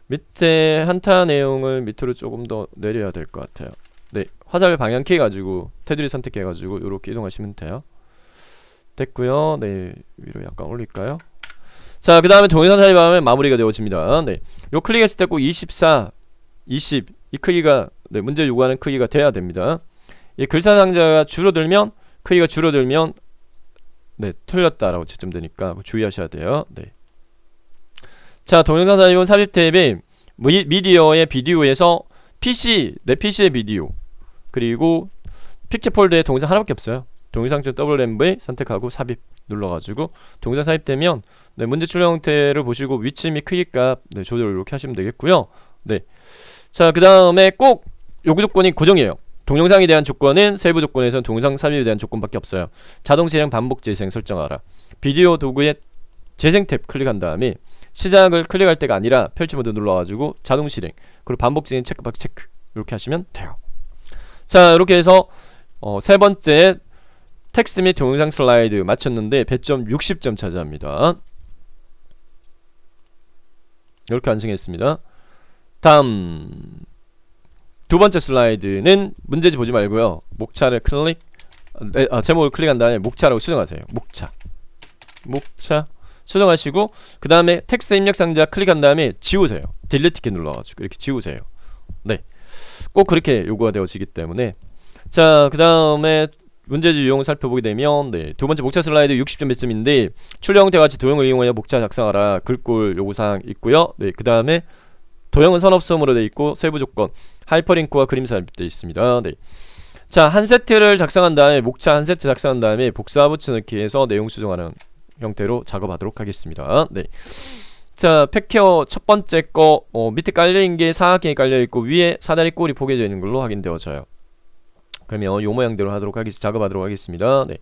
밑에 한타 내용을 밑으로 조금 더 내려야 될 것 같아요. 네, 화살 방향키 해가지고 테두리 선택해가지고 요렇게 이동하시면 돼요. 됐고요. 네, 위로 약간 올릴까요? 자, 그 다음에 동영상 삽입하면 마무리가 되어집니다. 네, 요 클릭했을 때 꼭 24, 20 이 크기가 네, 문제 요구하는 크기가 돼야 됩니다. 이 글사 상자가 줄어들면 크기가 줄어들면 네, 틀렸다라고 지점되니까 주의하셔야 돼요. 네. 자, 동영상 삽입은 삽입 탭이 미디어의 비디오에서 PC, 내 PC의 비디오, 그리고 픽처 폴더에 동영상 하나밖에 없어요. 동영상점 WMV 선택하고 삽입 눌러가지고 동영상 삽입되면 네, 문제 출력 형태를 보시고 위치 및 크기값 네, 조절을 이렇게 하시면 되겠고요. 네. 자, 그 다음에 꼭 요구 조건이 고정이에요. 동영상에 대한 조건은 세부 조건에서는 동영상 삽입에 대한 조건밖에 없어요. 자동 실행 반복 재생 설정하라. 비디오 도구의 재생 탭 클릭한 다음에 시작을 클릭할 때가 아니라 펼치 모드 눌러가지고 자동 실행 그리고 반복 재생 체크박스 체크 이렇게 하시면 돼요. 자, 이렇게 해서 세 번째 텍스트 및 동영상 슬라이드 마쳤는데 배점 60점 차지합니다. 이렇게 완성했습니다. 다음 두 번째 슬라이드는 문제지 보지 말고요. 목차를 클릭, 제목을 클릭한 다음에 목차라고 수정하세요. 목차 수정하시고 그 다음에 텍스트 입력 상자 클릭한 다음에 지우세요. 딜리트 키 눌러가지고 이렇게 지우세요. 네, 꼭 그렇게 요구가 되어지기 때문에. 자, 그 다음에 문제지 유형 살펴보게 되면 네, 두 번째 목차 슬라이드 60점 배점인데 출력 형태 같이 도형을 이용하여 목차 작성하라 글꼴 요구사항 있고요. 네, 그 다음에 도형은 선없음으로 되어 있고 세부 조건 하이퍼링크와 그림 삽입되어 있습니다. 네. 자, 한 세트를 작성한 다음에 목차 한 세트 작성한 다음에 복사 붙여넣기 해서 내용 수정하는 형태로 작업하도록 하겠습니다. 네. 자, 팩케어 첫 번째 거 밑에 깔려있는 게 사각형이 깔려있고 위에 사다리 꼴이 포개져 있는 걸로 확인되어져요. 그러면 요 모양대로 작업하도록 하겠습니다. 네.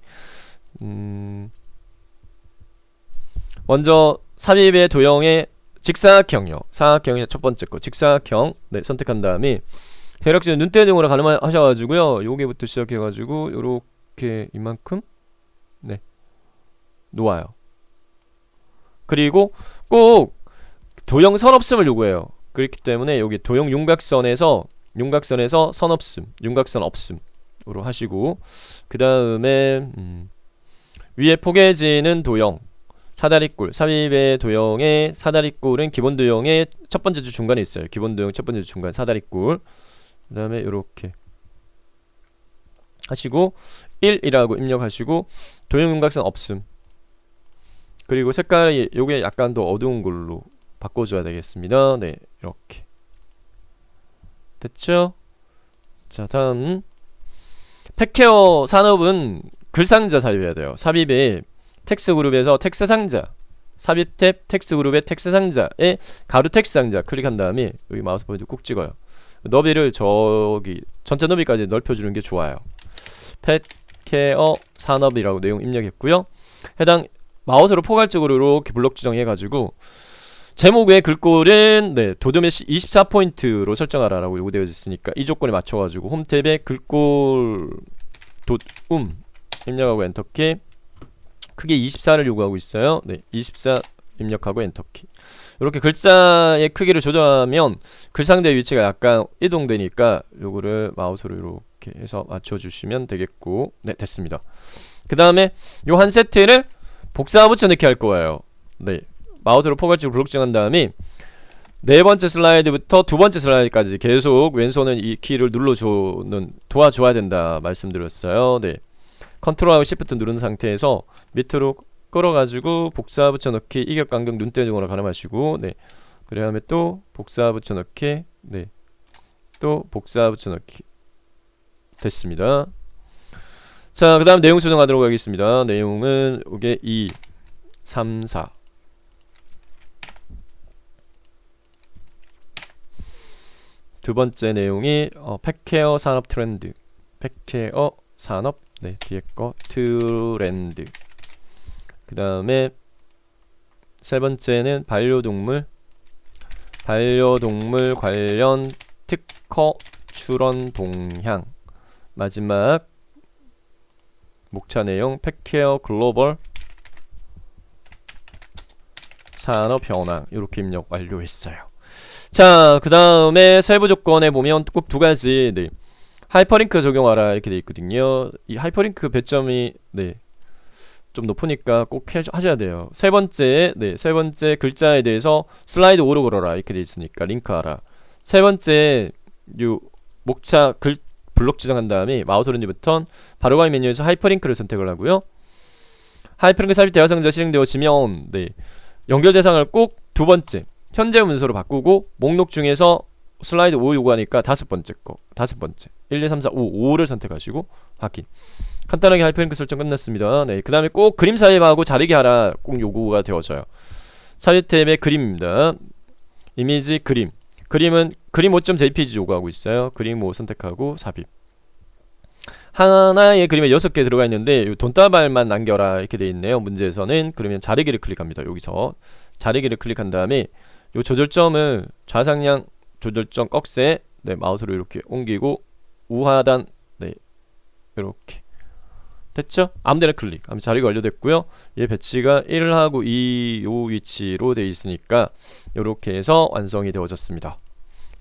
먼저 삽입의 도형의 직사각형이요. 사각형의 첫 번째 거 직사각형 네, 선택한 다음에 대략적인 눈대중으로 가능하셔가지고요. 요게부터 시작해가지고 요렇게 이만큼 네 놓아요. 그리고 꼭 도형 선없음을 요구해요. 그렇기 때문에 여기 도형 윤곽선에서 선 없음, 윤곽선 없음으로 하시고 그 다음에 위에 포개지는 도형 사다리꼴, 삽입의 도형의 사다리꼴은 기본 도형의 첫 번째 줄 중간에 있어요. 기본 도형 첫 번째 줄 중간 사다리꼴. 그 다음에 이렇게 하시고 1이라고 입력하시고 도형 윤곽선 없음. 그리고 색깔이 요게 약간 더 어두운 걸로 바꿔줘야 되겠습니다. 네, 이렇게 됐죠? 자, 다음 팩케어 산업은 글상자 삽입해야 돼요. 삽입에 텍스트 그룹에서 텍스트 상자 삽입 탭 텍스트 그룹의 텍스트 상자에 가로 텍스트 상자 클릭한 다음에 여기 마우스 포인트 꾹 찍어요. 너비를 저기 전체 너비까지 넓혀주는 게 좋아요. 팩케어 산업이라고 내용 입력했고요. 해당 마우스로 포괄적으로 이렇게 블록 지정해가지고 제목의 글꼴은 네, 도둠의 24포인트로 설정하라라고 요구되어 있으니까 이 조건에 맞춰가지고 홈 탭에 글꼴 입력하고 엔터키. 크기 24를 요구하고 있어요. 네, 24 입력하고 엔터키. 이렇게 글자의 크기를 조정하면 글상대 위치가 약간 이동되니까 요거를 마우스로 이렇게 해서 맞춰주시면 되겠고, 네, 됐습니다. 그 다음에 요 한 세트를 복사 붙여넣기 할 거예요. 네, 마우스로 포괄적으로 블록 정한 다음에 네 번째 슬라이드부터 두 번째 슬라이드까지 계속 왼손은 이 키를 도와줘야 된다 말씀드렸어요. 네. 컨트롤하고 시프트 누른 상태에서 밑으로 끌어가지고 복사 붙여넣기, 이격 간격 눈대중으로 가늠하시고, 네. 그 다음에 또 복사 붙여넣기, 네. 또 복사 붙여넣기. 됐습니다. 자, 그 다음 내용 수정하도록 하겠습니다. 내용은 이게 2, 3, 4. 두 번째 내용이 펫케어 산업 트렌드. 펫케어 산업, 네, 뒤에 거 트렌드. 그 다음에 세 번째는 반려동물 관련 특허 출원 동향. 마지막 목차 내용 펫케어 글로벌 산업 현황. 이렇게 입력 완료했어요. 자, 그 다음에 세부 조건에 보면 꼭 두 가지, 네, 하이퍼링크 적용하라 이렇게 돼 있거든요. 이 하이퍼링크 배점이, 네, 좀 높으니까 꼭 하셔야 돼요. 세 번째 글자에 대해서 슬라이드 오로 걸어라 이렇게 돼 있으니까 링크하라. 세 번째 요 목차 글 블록 지정한 다음에 마우스 오른쪽부터 바로가기 메뉴에서 하이퍼링크를 선택을 하고요. 하이퍼링크 삽입 대화상자 실행되어지면, 네, 연결 대상을 꼭 두 번째 현재 문서로 바꾸고 목록 중에서 슬라이드 5 요구하니까 다섯 번째 1, 2, 3, 4, 5를 선택하시고 확인. 간단하게 하이퍼링크 설정 끝났습니다. 네, 그 다음에 꼭 그림 삽입하고 자르기 하라 꼭 요구가 되어져요. 삽입 탭의 그림입니다. 이미지 그림은 그림 5.jpg 요구하고 있어요. 그림 5 선택하고 삽입. 하나의 그림에 6개 들어가 있는데 돈다발만 남겨라 이렇게 돼 있네요. 문제에서는. 그러면 자르기를 클릭합니다. 여기서 자르기를 클릭한 다음에 요 조절점을 좌상향 조절점 꺽쇠, 네, 마우스로 이렇게 옮기고 우하단, 네, 이렇게 됐죠? 아무데나 클릭 하면 자리가 완료됐고요. 얘 배치가 1하고 2 요 위치로 되어 있으니까 이렇게 해서 완성이 되어졌습니다.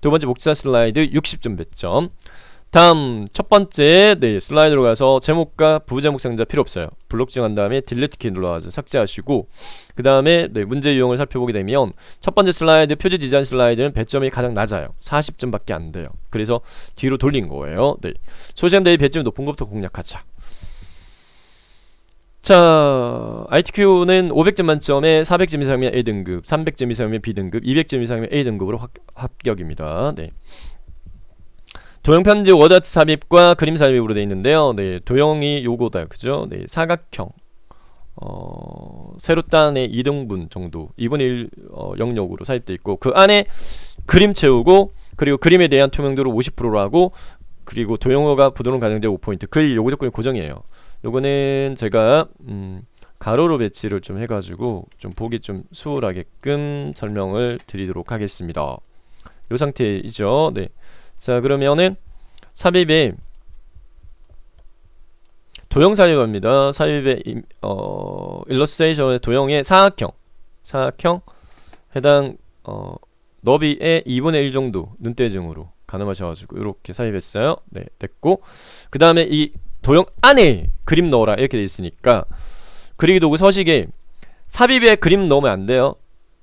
두 번째 목차 슬라이드 60점 배점. 다음 첫 번째, 네, 슬라이드로 가서 제목과 부제목 상자 필요 없어요. 블록 지정한 다음에 딜리트 키 눌러가지고 삭제하시고, 그 다음에, 네, 문제 유형을 살펴보게 되면 첫 번째 슬라이드 표지 디자인 슬라이드는 배점이 가장 낮아요. 40점밖에 안 돼요. 그래서 뒤로 돌린 거예요. 네, 소시간 대비 배점이 높은 것부터 공략하자. 자, ITQ는 500점 만점에 400점 이상이면 A등급, 300점 이상이면 B등급, 200점 이상이면 A등급으로 합격입니다. 네. 도형 편집 워드아트 삽입과 그림 삽입으로 되어 있는데요. 네, 도형이 요거다, 그죠? 네, 사각형, 세로단의 2등분 정도, 2분의 1 영역으로 삽입되어 있고, 그 안에 그림 채우고, 그리고 그림에 대한 투명도를 50%로 하고, 그리고 도형호가 부드러운 가정제 5포인트. 그 요구 조건이 고정이에요. 요거는 제가 가로로 배치를 좀 해가지고 좀 보기 좀 수월하게끔 설명을 드리도록 하겠습니다. 요 상태이죠. 네. 자, 그러면은 삽입에 도형 삽입합니다. 삽입에 일러스트레이션의 도형의 사각형 해당 너비의 2분의 1 정도 눈대중으로 가늠하셔가지고 이렇게 삽입했어요. 네, 됐고, 그 다음에 이 도형 안에 그림 넣어라 이렇게 돼 있으니까 그리기 도구 서식에 삽입에 그림 넣으면 안 돼요.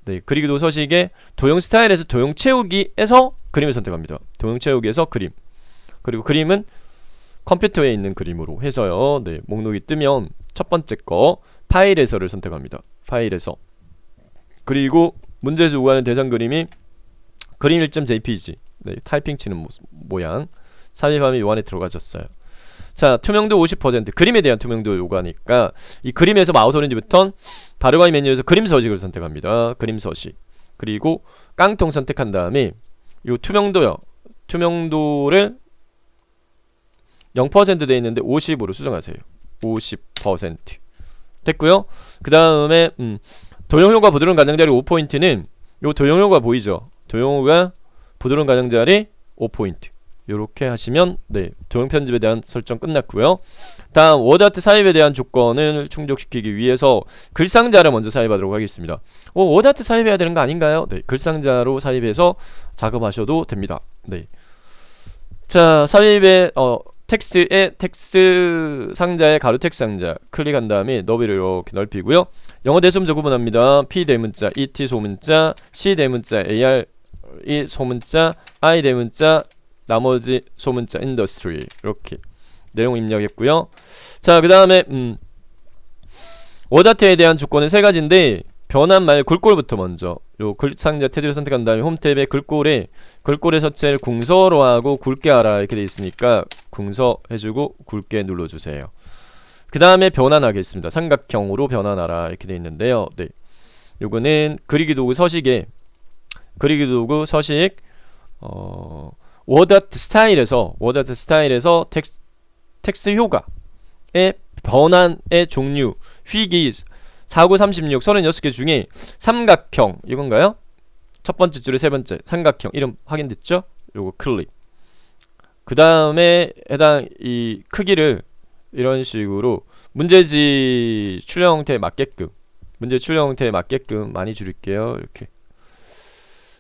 네, 그리기 도구 서식에 도형 스타일에서 도형 채우기에서 그림을 선택합니다. 도형 채우기에서 그림. 그리고 그림은 컴퓨터에 있는 그림으로 해서요. 네, 목록이 뜨면 첫 번째 거 파일에서를 선택합니다. 파일에서. 그리고 문제에서 요구하는 대상 그림이 그림 1.jpg. 네, 타이핑 치는 모양. 삽입하면 요 안에 들어가졌어요. 자, 투명도 50%. 그림에 대한 투명도 요구하니까 이 그림에서 마우스 오른쪽부터 바로가기 메뉴에서 그림 서식을 선택합니다. 그림 서식. 그리고 깡통 선택한 다음에 요 투명도를 0% 되어 있는데 50으로 수정하세요. 50% 됐고요. 그 다음에 도형효과 부드러운 가장자리 5포인트는 요 도형효과 보이죠? 도형효과 부드러운 가장자리 5포인트 요렇게 하시면, 네, 도형 편집에 대한 설정 끝났고요. 다음 워드아트 삽입에 대한 조건을 충족시키기 위해서 글상자를 먼저 삽입하도록 하겠습니다. 워드아트 삽입해야 되는 거 아닌가요? 네, 글상자로 삽입해서 작업하셔도 됩니다. 네. 자, 삽입에 텍스트 상자의 가로 텍스트 상자 클릭한 다음에 너비를 이렇게 넓히고요. 영어 대소문자 구분합니다. P 대문자, ET 소문자, C 대문자, AR 이 소문자, I 대문자, 나머지 소문자 industry 이렇게 내용 입력했고요. 자, 그 다음에 워다트에 대한 조건은 세 가지인데 변환 말 글꼴부터 먼저 요 글상자 테두리를 선택한 다음에 홈탭에 글꼴에 서체를 궁서로 하고 굵게 하라 이렇게 돼 있으니까 궁서 해주고 굵게 눌러주세요. 그 다음에 변환하겠습니다. 삼각형으로 변환하라 이렇게 돼 있는데요. 네, 요거는 그리기 도구 서식에 워다트 스타일에서 텍스트 효과의 변환의 종류 휘기 49, 36, 36개 중에 삼각형 이건가요? 첫 번째 줄에 세 번째 삼각형 이름 확인됐죠? 요거 클릭. 그 다음에 해당 이 크기를 이런 식으로 문제지 출력 형태에 맞게끔 많이 줄일게요. 이렇게.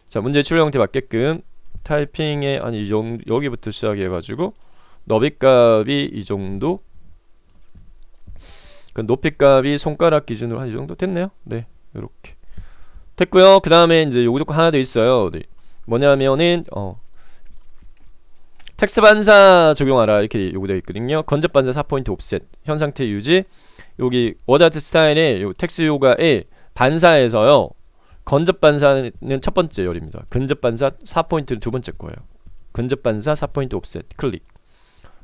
자, 문제 출력 형태 맞게끔 타이핑에 여기부터 시작해가지고 너비값이 이 정도. 그 높이값이 손가락 기준으로 한 이 정도 됐네요. 네, 이렇게 됐고요. 그 다음에 이제 요거 조건 하나 더 있어요. 네. 뭐냐면은 텍스트 반사 적용하라 이렇게 요구 되어 있거든요. 건접 반사 4포인트 옵셋 현 상태 유지. 여기 워드아트 스타일의 요 텍스트 효과의 반사에서요. 건접 반사는 첫 번째 열입니다. 근접 반사 4포인트는 두 번째 거예요. 근접 반사 4포인트 옵셋 클릭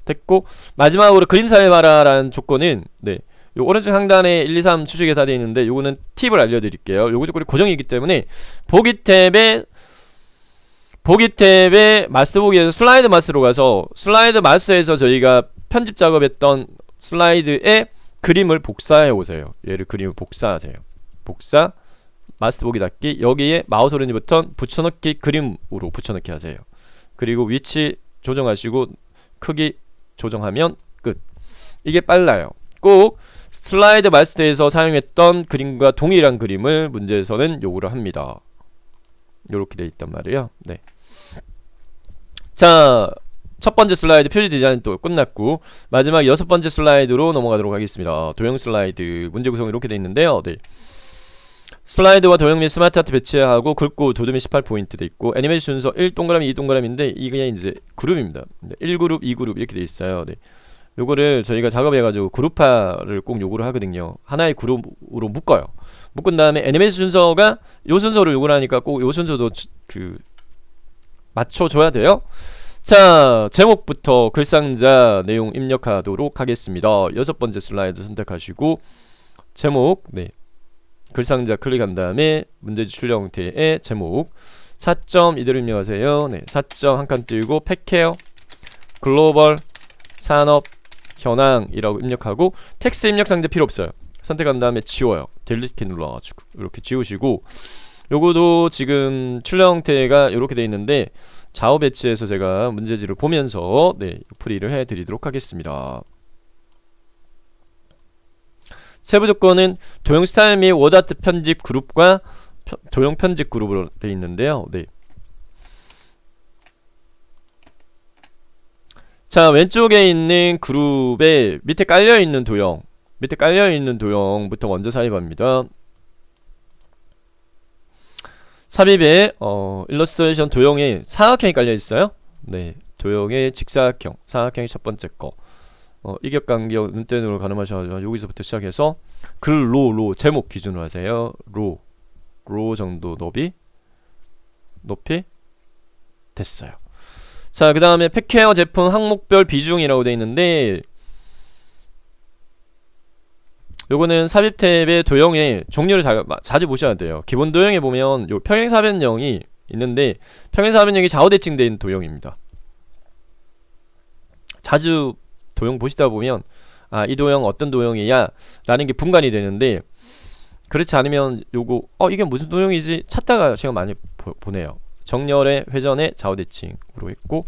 됐고, 마지막으로 그림사 해봐라라는 조건은 네, 요 오른쪽 상단에 1, 2, 3 추측이 다 되어 있는데 요거는 팁을 알려드릴게요. 요거 조건이 고정이기 때문에 보기 탭에 마스터 보기에서 슬라이드 마스로 가서 슬라이드 마스에서 저희가 편집 작업했던 슬라이드에 그림을 복사해 오세요. 얘를 그림을 복사하세요. 복사 마스터 보기 닫기 여기에 마우스 오른쪽 버튼 붙여넣기 그림으로 붙여넣기 하세요. 그리고 위치 조정하시고 크기 조정하면 끝. 이게 빨라요. 꼭 슬라이드 마스터에서 사용했던 그림과 동일한 그림을 문제에서는 요구를 합니다. 요렇게 돼 있단 말이에요. 네. 자, 첫 번째 슬라이드 표지 디자인 또 끝났고 마지막 여섯 번째 슬라이드로 넘어가도록 하겠습니다. 도형 슬라이드 문제 구성이 이렇게 돼 있는데요. 네. 슬라이드와 도형 및 스마트 아트 배치하고 긁고 도둠이 18포인트 돼 있고 애니메이션 순서 1 동그라미 2 동그라미인데 이게 이제 그룹입니다. 1그룹 2그룹 이렇게 돼 있어요. 네. 요거를 저희가 작업해가지고 그룹화를 꼭 요구를 하거든요. 하나의 그룹으로 묶어요. 묶은 다음에 애니메이션 순서가 요 순서로 요구를 하니까 꼭 요 순서도 맞춰줘야 돼요. 자, 제목부터 글상자 내용 입력하도록 하겠습니다. 여섯 번째 슬라이드 선택하시고 제목, 네, 글상자 클릭한 다음에 문제지 출력 형태의 제목 4점 이대로 입력하세요. 네, 4점 한 칸 띄우고 팩케어 글로벌 산업 현황이라고 입력하고 텍스트 입력 상자 필요 없어요. 선택한 다음에 지워요. 델리트 키 눌러가지고 이렇게 지우시고 요거도 지금 출력 형태가 이렇게 돼 있는데 좌우 배치해서 제가 문제지를 보면서 네, 풀이를 해드리도록 하겠습니다. 세부 조건은 도형 스타일 및 워드아트 편집 그룹과 도형 편집 그룹으로 되어 있는데요. 네. 자, 왼쪽에 있는 그룹에 밑에 깔려있는 도형부터 먼저 삽입합니다. 삽입에 일러스트레이션 도형에 사각형이 깔려있어요. 네, 도형의 직사각형, 사각형이 첫 번째 거. 이격간격 눈대눈으로 가늠하셔가지고 여기서부터 시작해서 로 제목 기준으로 하세요. 로 정도 높이 됐어요. 자, 그 다음에 팩케어 제품 항목별 비중이라고 되어 있는데 요거는 삽입 탭의 도형의 종류를 자주 보셔야 돼요. 기본 도형에 보면 요 평행사변형이 있는데 평행사변형이 좌우 대칭된 도형입니다. 자주 도형 보시다 보면 아, 이 도형 어떤 도형이야 라는 게 분간이 되는데 그렇지 않으면 요거 이게 무슨 도형이지 찾다가 시간 많이 보내요. 정렬의 회전의 좌우 대칭으로 했고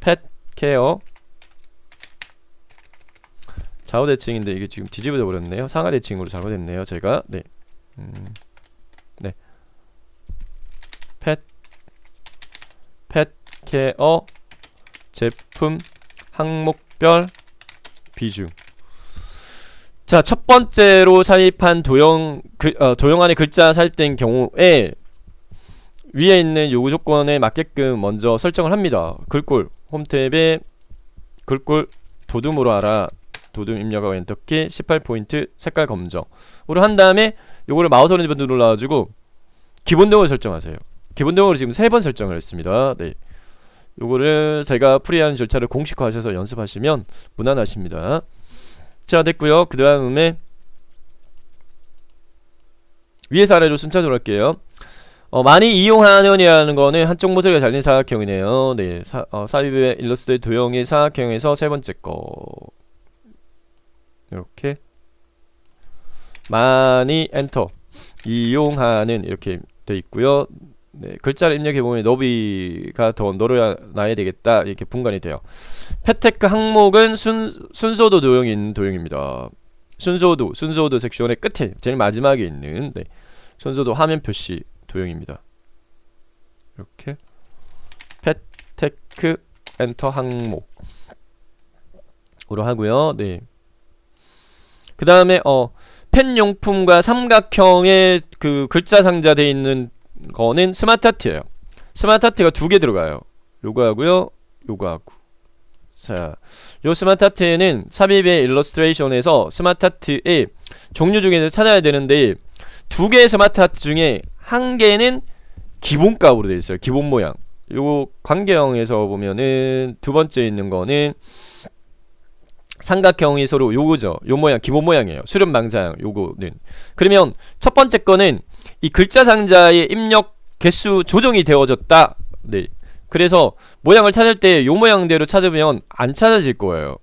펫 케어 좌우 대칭인데 이게 지금 뒤집어져 버렸네요. 상하 대칭으로 잘못했네요. 제가 네, 네, 펫 케어 제품 항목별 비중. 자, 첫 번째로 삽입한 도형 안에 글자 삽입된 경우에 위에 있는 요구 조건에 맞게끔 먼저 설정을 합니다. 글꼴 홈 탭에 글꼴 도둠으로 하라. 도둠 입력하고 엔터키 18포인트 색깔 검정으로 한 다음에 요거를 마우스 오른쪽 버튼 눌러가지고 기본등을 설정하세요. 기본등으로 지금 3번 설정을 했습니다. 네. 요거를 제가 프리하는 절차를 공식화하셔서 연습하시면 무난하십니다. 자, 됐고요. 그 다음에 위에서 아래로 순차적으로 할게요. 많이 이용하는 이라는 거는 한쪽 모서리가 잘린 사각형이네요. 네, 삽입의 일러스트의 도형의 사각형에서 세 번째 거 이렇게 많이 엔터 이용하는 이렇게 돼 있고요. 네, 글자를 입력해 보면 너비가 더 늘어나야 되겠다 이렇게 분간이 돼요. 패테크 항목은 순서도 도형이 있는 도형입니다. 순서도 섹션의 끝에 제일 마지막에 있는 네, 순서도 화면 표시 도형입니다. 이렇게 패테크 엔터 항목으로 하고요. 네. 그 다음에 펜 용품과 삼각형의 그 글자 상자 돼 있는 거는 스마트 아트예요. 스마트 아트가 2개 들어가요. 요거 하고요. 요거 하고. 자, 요 스마트 아트에는 삽입의 일러스트레이션에서 스마트 아트의 종류 중에서 찾아야 되는데 2개의 스마트 아트 중에 1개는 기본값으로 되어 있어요. 기본 모양. 요 관계형에서 보면은 두 번째 있는 거는 삼각형이 서로 요거죠. 요 모양 기본 모양이에요. 수렴 방사형 요거는. 그러면 첫 번째 거는 이 글자 상자의 입력 개수 조정이 되어졌다. 네. 그래서 모양을 찾을 때 요 모양대로 찾으면 안 찾아질 거예요.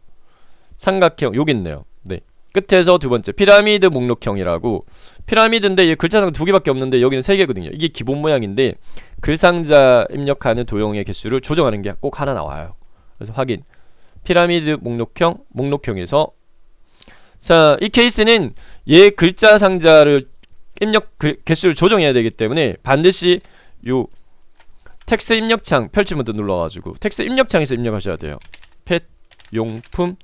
삼각형 여기 있네요. 네. 끝에서 두 번째 피라미드 목록형이라고. 피라미드인데 이 글자상 2개밖에 없는데 여기는 3개거든요. 이게 기본 모양인데 글상자 입력하는 도형의 개수를 조정하는 게 꼭 하나 나와요. 그래서 확인. 피라미드 목록형에서 자, 이 케이스는 얘 글자 상자를 입력 개수를 조정해야 되기 때문에 반드시 요 텍스트 입력창 펼치 버튼 눌러가지고 텍스트 입력창에서 입력하셔야 돼요. 펫 용품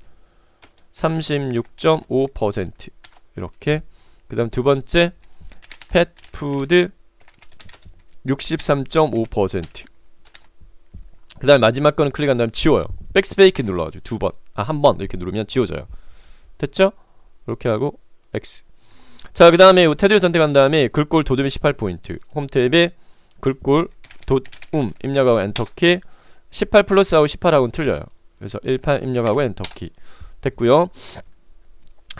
36.5% 이렇게. 그 다음 두 번째 펫푸드 63.5%. 그 다음 마지막 거는 클릭한 다음 지워요. 백스페이스 눌러가지고 2번 한 번 이렇게 누르면 지워져요. 됐죠? 이렇게 하고 X. 자, 그 다음에 테두리 선택한 다음에 글꼴 도둠이 18포인트 홈 탭에 글꼴 입력하고 엔터키 18 플러스하고 18하고는 틀려요. 그래서 18 입력하고 엔터키 됐고요.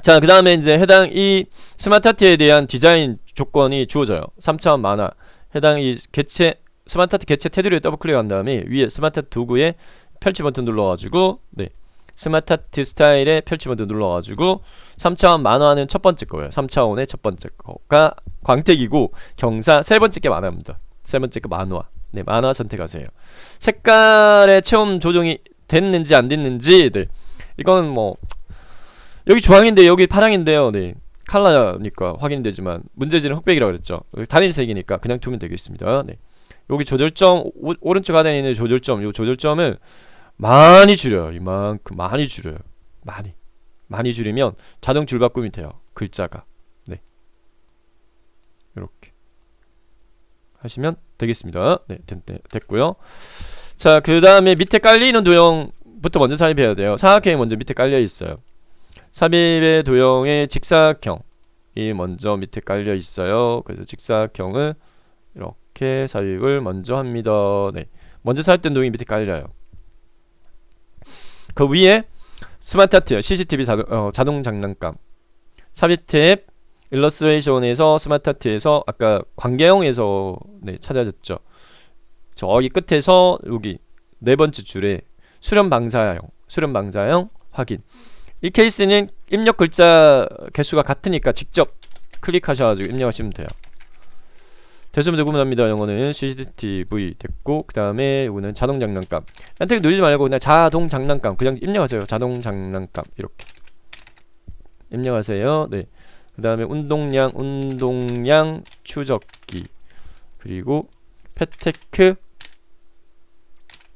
자, 그 다음에 이제 해당 이 스마트 아트에 대한 디자인 조건이 주어져요. 3차원 만화. 해당 이 개체 스마트 아트 개체 테두리에 더블 클릭한 다음에 위에 스마트 아트 도구에 펼치 버튼 눌러가지고 네, 스마트 아트 스타일에 펼치 버튼 눌러가지고 3차원 만화는 첫 번째 거예요. 3차원의 첫 번째 거가 광택이고 경사 세 번째 게 만화입니다. 세 번째 거 만화. 네, 만화 선택하세요. 색깔의 체험 조정이 됐는지 안 됐는지 네, 이건 뭐 여기 주황인데 여기 파랑인데요. 네, 컬러니까 확인되지만 문제지는 흑백이라고 그랬죠. 단일색이니까 그냥 두면 되겠습니다. 네. 여기 조절점 오른쪽 하단에 있는 조절점 요 조절점을 많이 줄여요. 이만큼 많이 줄여요. 많이 줄이면 자동 줄바꿈이 돼요. 글자가. 네. 이렇게 하시면 되겠습니다. 네, 됐고요. 자, 그 다음에 밑에 깔리는 도형부터 먼저 삽입해야 돼요. 사각형이 먼저 밑에 깔려 있어요. 삽입의 도형의 직사각형이 먼저 밑에 깔려 있어요. 그래서 직사각형을 이렇게 삽입을 먼저 합니다. 네, 먼저 삽입된 도형이 밑에 깔려요. 그 위에 스마트 아트요. CCTV 자동 장난감 삽입 탭 일러스트레이션에서 스마트 아트에서 아까 관계형에서 네, 찾아졌죠. 저기 끝에서 여기 네 번째 줄에 수렴 방사형 확인. 이 케이스는 입력 글자 개수가 같으니까 직접 클릭하셔가지고 입력하시면 돼요. 됐으면 궁금합니다. 영어는 CCTV 됐고, 그 다음에 이거는 자동 장난감. 엔터 누르지 말고 그냥 자동 장난감 그냥 입력하세요. 자동 장난감 이렇게 입력하세요. 네. 그 다음에 운동량 추적기 그리고 패테크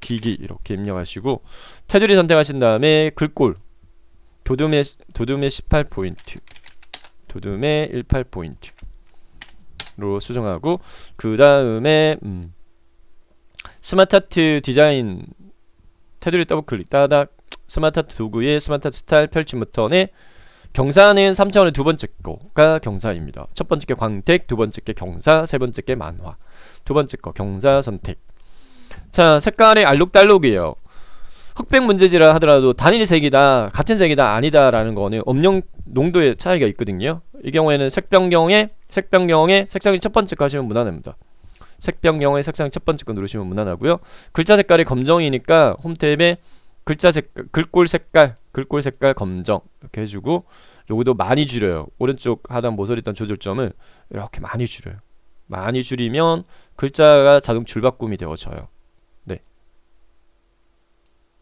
기기 이렇게 입력하시고 테두리 선택하신 다음에 글꼴 도둠의 18포인트 도둠의 18포인트로 수정하고 그 다음에 스마트아트 디자인 테두리 더블 클릭 따닥. 스마트아트 도구의 스마트아트 스타일 펼침 버튼에 경사는 3차원의 두 번째 거가 경사입니다. 첫 번째 게 광택, 두 번째 게 경사, 세 번째 게 만화. 두 번째 거 경사 선택. 자, 색깔이 알록달록이에요. 흑백 문제지라 하더라도 단일 색이다, 같은 색이다, 아니다 라는 거는 음영 농도의 차이가 있거든요. 이 경우에는 색 변경에 색상이 첫 번째 거 하시면 무난합니다. 색 변경에 색상이 첫 번째 거 누르시면 무난하고요. 글자 색깔이 검정이니까 홈탭에 글자 색깔, 글꼴 색깔 검정 이렇게 해주고, 요것도 많이 줄여요. 오른쪽 하단 모서리 단 조절점을 이렇게 많이 줄여요. 많이 줄이면 글자가 자동 줄바꿈이 되어져요. 네.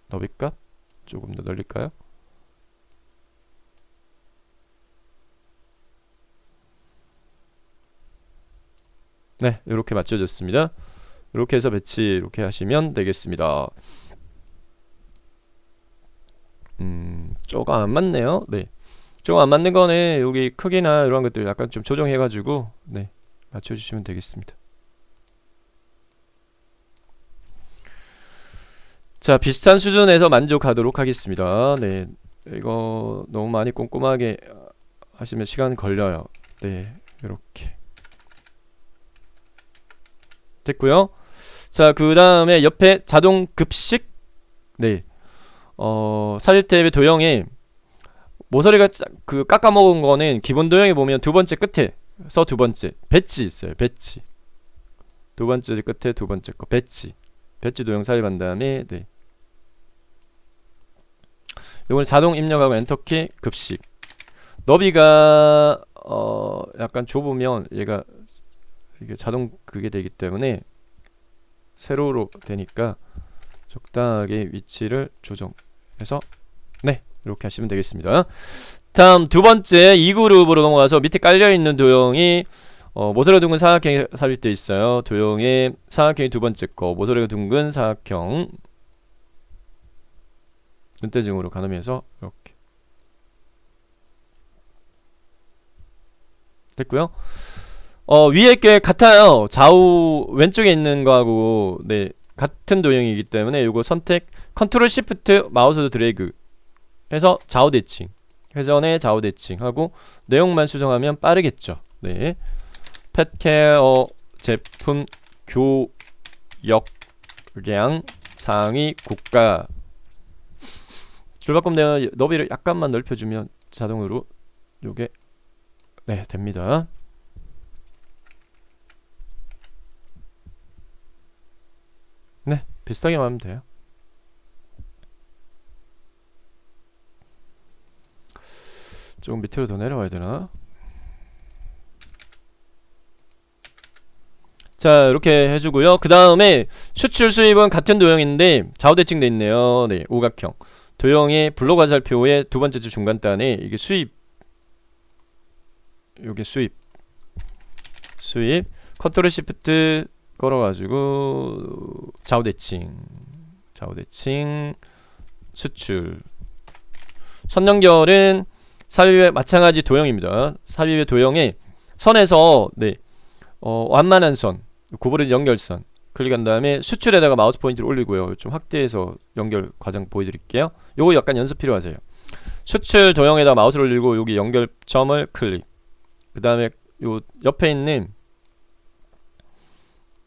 너비값 조금 더 늘릴까요? 네, 이렇게 맞춰졌습니다. 이렇게 해서 배치 이렇게 하시면 되겠습니다. 조금 안 맞네요. 네, 조금 안 맞는 거는 여기 크기나 이런 것들 약간 좀 조정해가지고 네, 맞춰주시면 되겠습니다. 자, 비슷한 수준에서 만족하도록 하겠습니다. 네, 이거 너무 많이 꼼꼼하게 하시면 시간 걸려요. 네, 이렇게 됐고요. 자, 그 다음에 옆에 자동 급식. 네, 삽입 탭의 도형에 모서리가 그 깎아먹은 거는 기본 도형에 보면 두 번째 끝에서 두 번째 배치 있어요. 배치 두 번째 끝에 두 번째 거 배치 도형 삽입한 다음에 네, 요걸 자동 입력하고 엔터키 급식. 너비가 약간 좁으면 얘가 이게 자동 그게 되기 때문에 세로로 되니까 적당하게 위치를 조정해서 네, 이렇게 하시면 되겠습니다. 다음 두 번째 2그룹으로 넘어가서 밑에 깔려있는 도형이 모서리가 둥근 사각형이 삽입되어 있어요. 도형의 사각형이 두 번째 거, 모서리가 둥근 사각형 눈대중으로 가늠해서 이렇게 됐고요. 위에 게 같아요. 좌우 왼쪽에 있는 거하고 네, 같은 도형이기 때문에 요거 선택 컨트롤 시프트 마우스 드래그 해서 좌우 대칭, 회전의 좌우 대칭 하고 내용만 수정하면 빠르겠죠. 네, 펫케어 제품 교역량 상위 고가. 줄바꿈 되면 너비를 약간만 넓혀주면 자동으로 요게 네, 됩니다. 네, 비슷하게만 하면 돼요. 조금 밑으로 더 내려와야 되나? 자, 이렇게 해주고요. 그 다음에 수출 수입은 같은 도형인데 좌우 대칭돼 있네요. 네, 오각형 도형의 블록 화살표의 두 번째 줄 중간단에 이게 수입, 요게 수입 컨트롤 시프트 걸어가지고 좌우 대칭 수출. 선 연결은 삽입의 마찬가지 도형입니다. 삽입의 도형에 선에서 네, 완만한 선, 구부린 연결선 클릭한 다음에 수출에다가 마우스 포인트를 올리고요. 좀 확대해서 연결 과정 보여드릴게요. 요거 약간 연습 필요하세요. 수출 도형에다 마우스를 올리고 여기 연결점을 클릭. 그 다음에 요 옆에 있는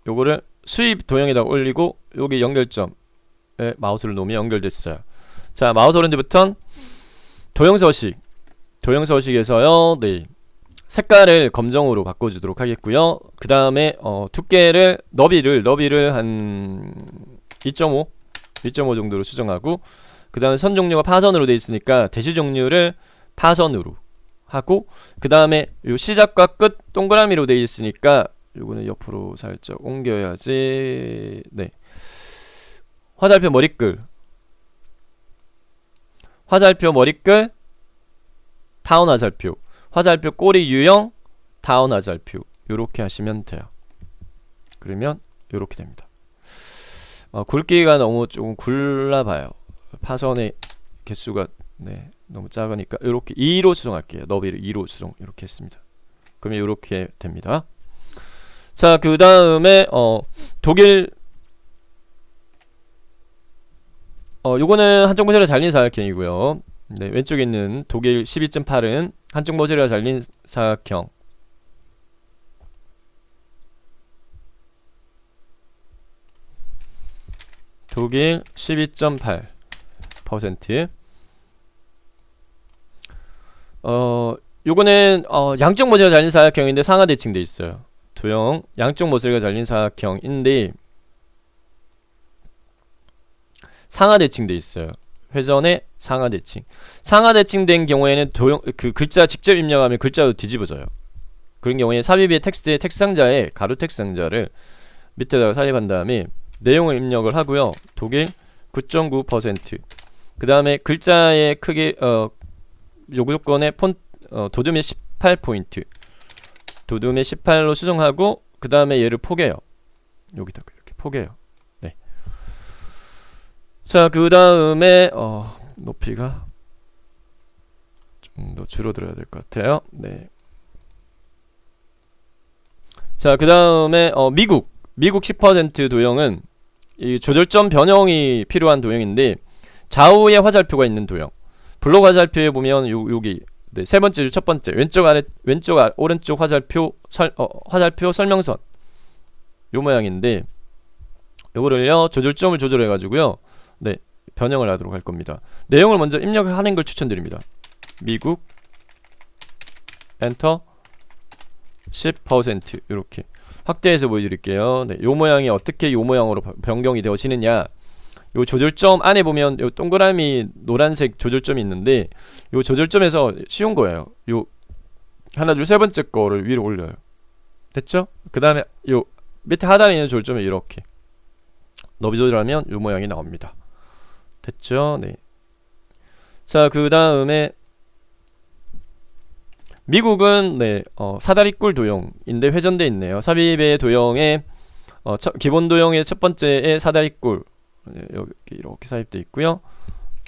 요거를 수입 도형에다 올리고 여기 연결점에 마우스를 놓으면 연결됐어요. 자, 마우스 오른쪽부터 도형 서식에서요. 네, 색깔을 검정으로 바꿔주도록 하겠고요. 그 다음에 두께를 너비를 한 2.5 정도로 수정하고, 그 다음에 선 종류가 파선으로 되어 있으니까 대시 종류를 파선으로 하고, 그 다음에 요 시작과 끝 동그라미로 되어 있으니까 요거는 옆으로 살짝 옮겨야지. 네, 화살표 머리끌 타운 화살표 꼬리 유형 타운 화살표 요렇게 하시면 돼요. 그러면 요렇게 됩니다. 굵기가 너무 조금 굴러봐요. 파선의 개수가 네, 너무 작으니까 요렇게 2로 수정할게요. 너비를 2로 수정 이렇게 했습니다. 그러면 요렇게 됩니다. 자, 그 다음에 독일 요거는 한쪽 모듈에 달린 사각형이고요. 네, 왼쪽에 있는 독일 12.8은 한쪽 모듈에 달린 사각형. 독일 12.8%. 요거는 양쪽 모듈에 달린 사각형인데 상하 대칭돼 있어요. 도형 양쪽 모듈에 달린 사각형인데 상하 대칭돼 있어요. 회전의 상하 대칭. 상하 대칭된 경우에는 도형 그 글자 직접 입력하면 글자도 뒤집어져요. 그런 경우에 삽입의 텍스트의 텍스트 상자에 가로 텍스트 상자를 밑에다가 삽입한 다음에 내용을 입력을 하고요. 독일 9.9%. 그 다음에 글자의 크기 요구조건의 도둠의 18포인트. 도둠의 18로 수정하고 그 다음에 얘를 포개요. 여기다가 이렇게 포개요. 네. 자, 그 다음에 높이가 좀 더 줄어들어야 될 것 같아요. 네. 자, 그 다음에 미국 10% 도형은 이 조절점 변형이 필요한 도형인데 좌우에 화살표가 있는 도형. 블록 화살표에 보면 여기 네, 세 번째, 첫 번째 왼쪽 아래 오른쪽 화살표 화살표 설명선 요 모양인데 요거를요 조절점을 조절해 가지고요 네 변형을 하도록 할 겁니다. 내용을 먼저 입력을 하는 걸 추천드립니다. 미국 엔터 10% 이렇게 확대해서 보여드릴게요. 네, 요 모양이 어떻게 요 모양으로 변경이 되어지느냐. 요 조절점 안에 보면 요 동그라미 노란색 조절점이 있는데 요 조절점에서 쉬운 거예요. 요 하나 둘 세 번째 거를 위로 올려요. 됐죠? 그 다음에 요 밑에 하단에 있는 조절점에 이렇게 너비 조절하면 요 모양이 나옵니다. 됐죠? 네. 자, 그 다음에 미국은 네, 사다리꼴 도형인데 회전돼 있네요. 삽입의 도형에 기본 도형의 첫 번째에 사다리꼴 네, 여기 이렇게 삽입돼 있고요.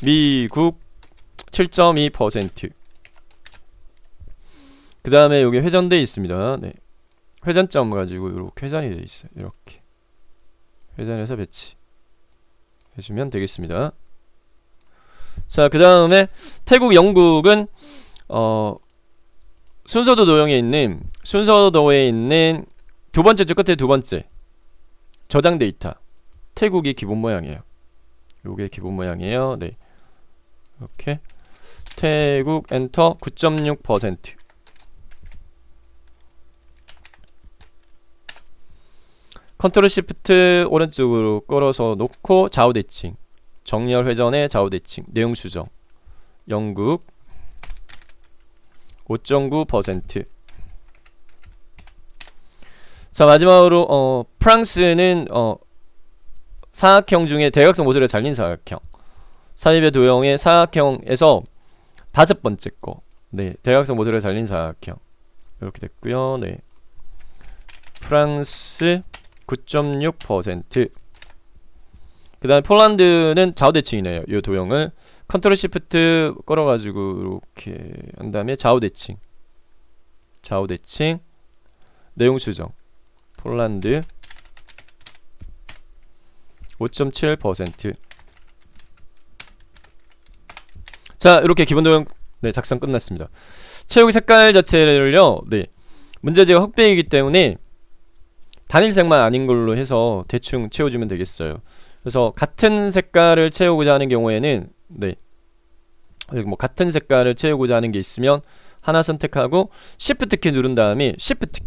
미국 7.2%. 그 다음에 여기 회전돼 있습니다. 네. 회전점 가지고 이렇게 회전이 돼 있어요. 이렇게 회전해서 배치 해주면 되겠습니다. 자, 그 다음에 태국 영국은 순서도 도형에 있는 순서도에 있는 두 번째 줄 끝에 두 번째 저장 데이터 태국이 기본 모양이에요. 요게 기본 모양이에요. 네. 이렇게 태국 엔터 9.6%. 컨트롤 시프트 오른쪽으로 끌어서 놓고 좌우 대칭. 정렬 회전의 좌우 대칭. 내용 수정. 영국 5.9%. 자, 마지막으로 프랑스는 사각형 중에 대각선 모듈에 달린 사각형. 삽입의 도형의 사각형에서 다섯 번째 거. 네, 대각선 모듈에 달린 사각형. 이렇게 됐고요. 네. 프랑스 9.6%. 그 다음에 폴란드는 좌우 대칭이네요. 이 도형을 컨트롤 시프트 끌어가지고 이렇게 한 다음에 좌우 대칭. 좌우 대칭. 내용 수정. 폴란드 5.7%. 자, 이렇게 기본 도형 네, 작성 끝났습니다. 채우기 색깔 자체를요. 네. 문제지가 흑백이기 때문에 단일색만 아닌 걸로 해서 대충 채워주면 되겠어요. 그래서 같은 색깔을 채우고자 하는 경우에는 네. 뭐 같은 색깔을 채우고자 하는 게 있으면 하나 선택하고 Shift 키 누른 다음에 Shift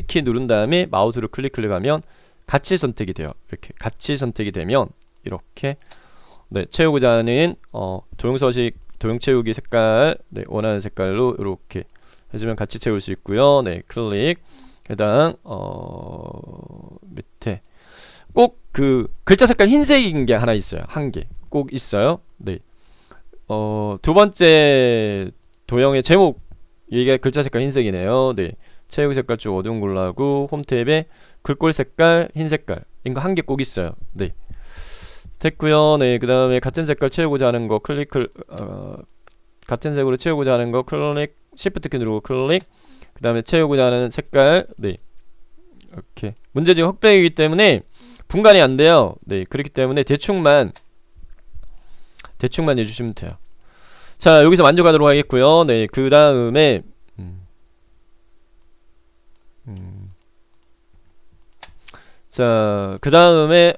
키 누른 다음에 마우스로 클릭하면 같이 선택이 돼요. 이렇게 같이 선택이 되면 이렇게 네, 채우고자 하는 도형 서식, 도형 채우기 색깔 네, 원하는 색깔로 이렇게 해주면 같이 채울 수 있고요. 네, 클릭 해당 밑에 꼭 그 글자 색깔 흰색인 게 하나 있어요. 한 개 꼭 있어요. 네. 두 번째 도형의 제목 이게 글자 색깔 흰색이네요. 네. 채우기 색깔 좀 어두운 걸로 하고 홈 탭에 글꼴 색깔 흰 색깔 이거 한 개 꼭 있어요. 네. 됐고요. 네. 그 다음에 같은 색깔 채우고자 하는 거 같은 색으로 채우고자 하는 거 클릭 Shift 키 누르고 클릭 그 다음에 채우고자 하는 색깔 네. 이렇게 문제지가 흑백이기 때문에 분간이 안 돼요. 네. 그렇기 때문에 대충만 대충만 해주시면 돼요. 자, 여기서 만족하도록 하겠고요. 네, 그 다음에 자, 그 다음에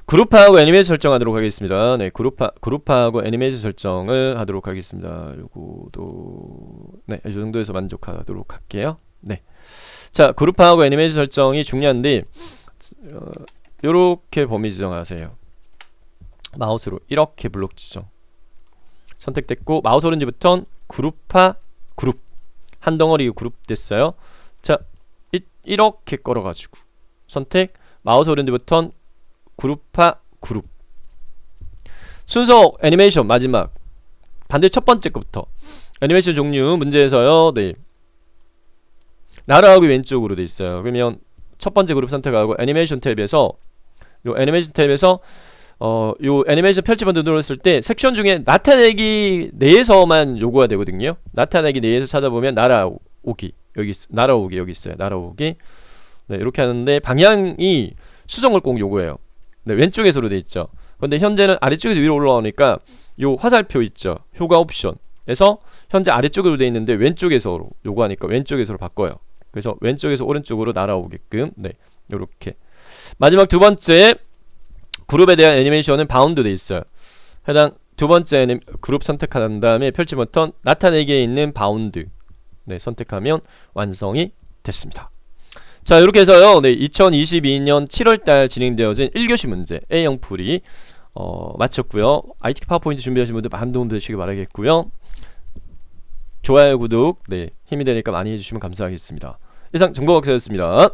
그룹하고 애니메이션 설정하도록 하겠습니다. 네, 그룹하고 애니메이션 설정을 하도록 하겠습니다. 요거도 네, 이 정도에서 만족하도록 할게요. 네, 자, 그룹하고 애니메이션 설정이 중요한데 요렇게 범위 지정하세요. 마우스로 이렇게 블록 지정 선택됐고, 마우스 오른쪽부터 그룹하 그룹 한 덩어리 그룹 됐어요. 자, 이렇게 걸어가지고 선택, 마우스 오른쪽부터 그룹하 그룹. 순서 애니메이션 마지막 반대 첫 번째 것부터 애니메이션 종류 문제에서요. 네, 나라하기 왼쪽으로 돼 있어요. 그러면 첫 번째 그룹 선택하고 애니메이션 탭에서 요 애니메이션 탭에서 요 애니메이션 펼치 버튼 눌렀을 때 섹션 중에 나타내기 내에서만 요구가 되거든요. 나타내기 내에서 찾아보면 날아오기 여기 날아오기 여기 있어요. 날아오기. 네, 이렇게 하는데 방향이 수정을 꼭 요구해요. 네, 왼쪽에서로 돼 있죠. 근데 현재는 아래쪽에서 위로 올라오니까 요 화살표 있죠. 효과 옵션에서 현재 아래쪽으로 돼 있는데 왼쪽에서로 요구하니까 왼쪽에서로 바꿔요. 그래서 왼쪽에서 오른쪽으로 날아오게끔. 네, 요렇게. 마지막 두 번째 그룹에 대한 애니메이션은 바운드 돼 있어요. 해당 두 번째 그룹 선택한 다음에 펼치 버튼 나타내기에 있는 바운드 네, 선택하면 완성이 됐습니다. 자, 이렇게 해서요. 네, 2022년 7월달 진행되어진 1교시 문제 A형 풀이 마쳤고요. IT 파워포인트 준비하신 분들 많은 도움 되시길 바라겠고요. 좋아요, 구독 네, 힘이 되니까 많이 해주시면 감사하겠습니다. 이상 정보박사였습니다.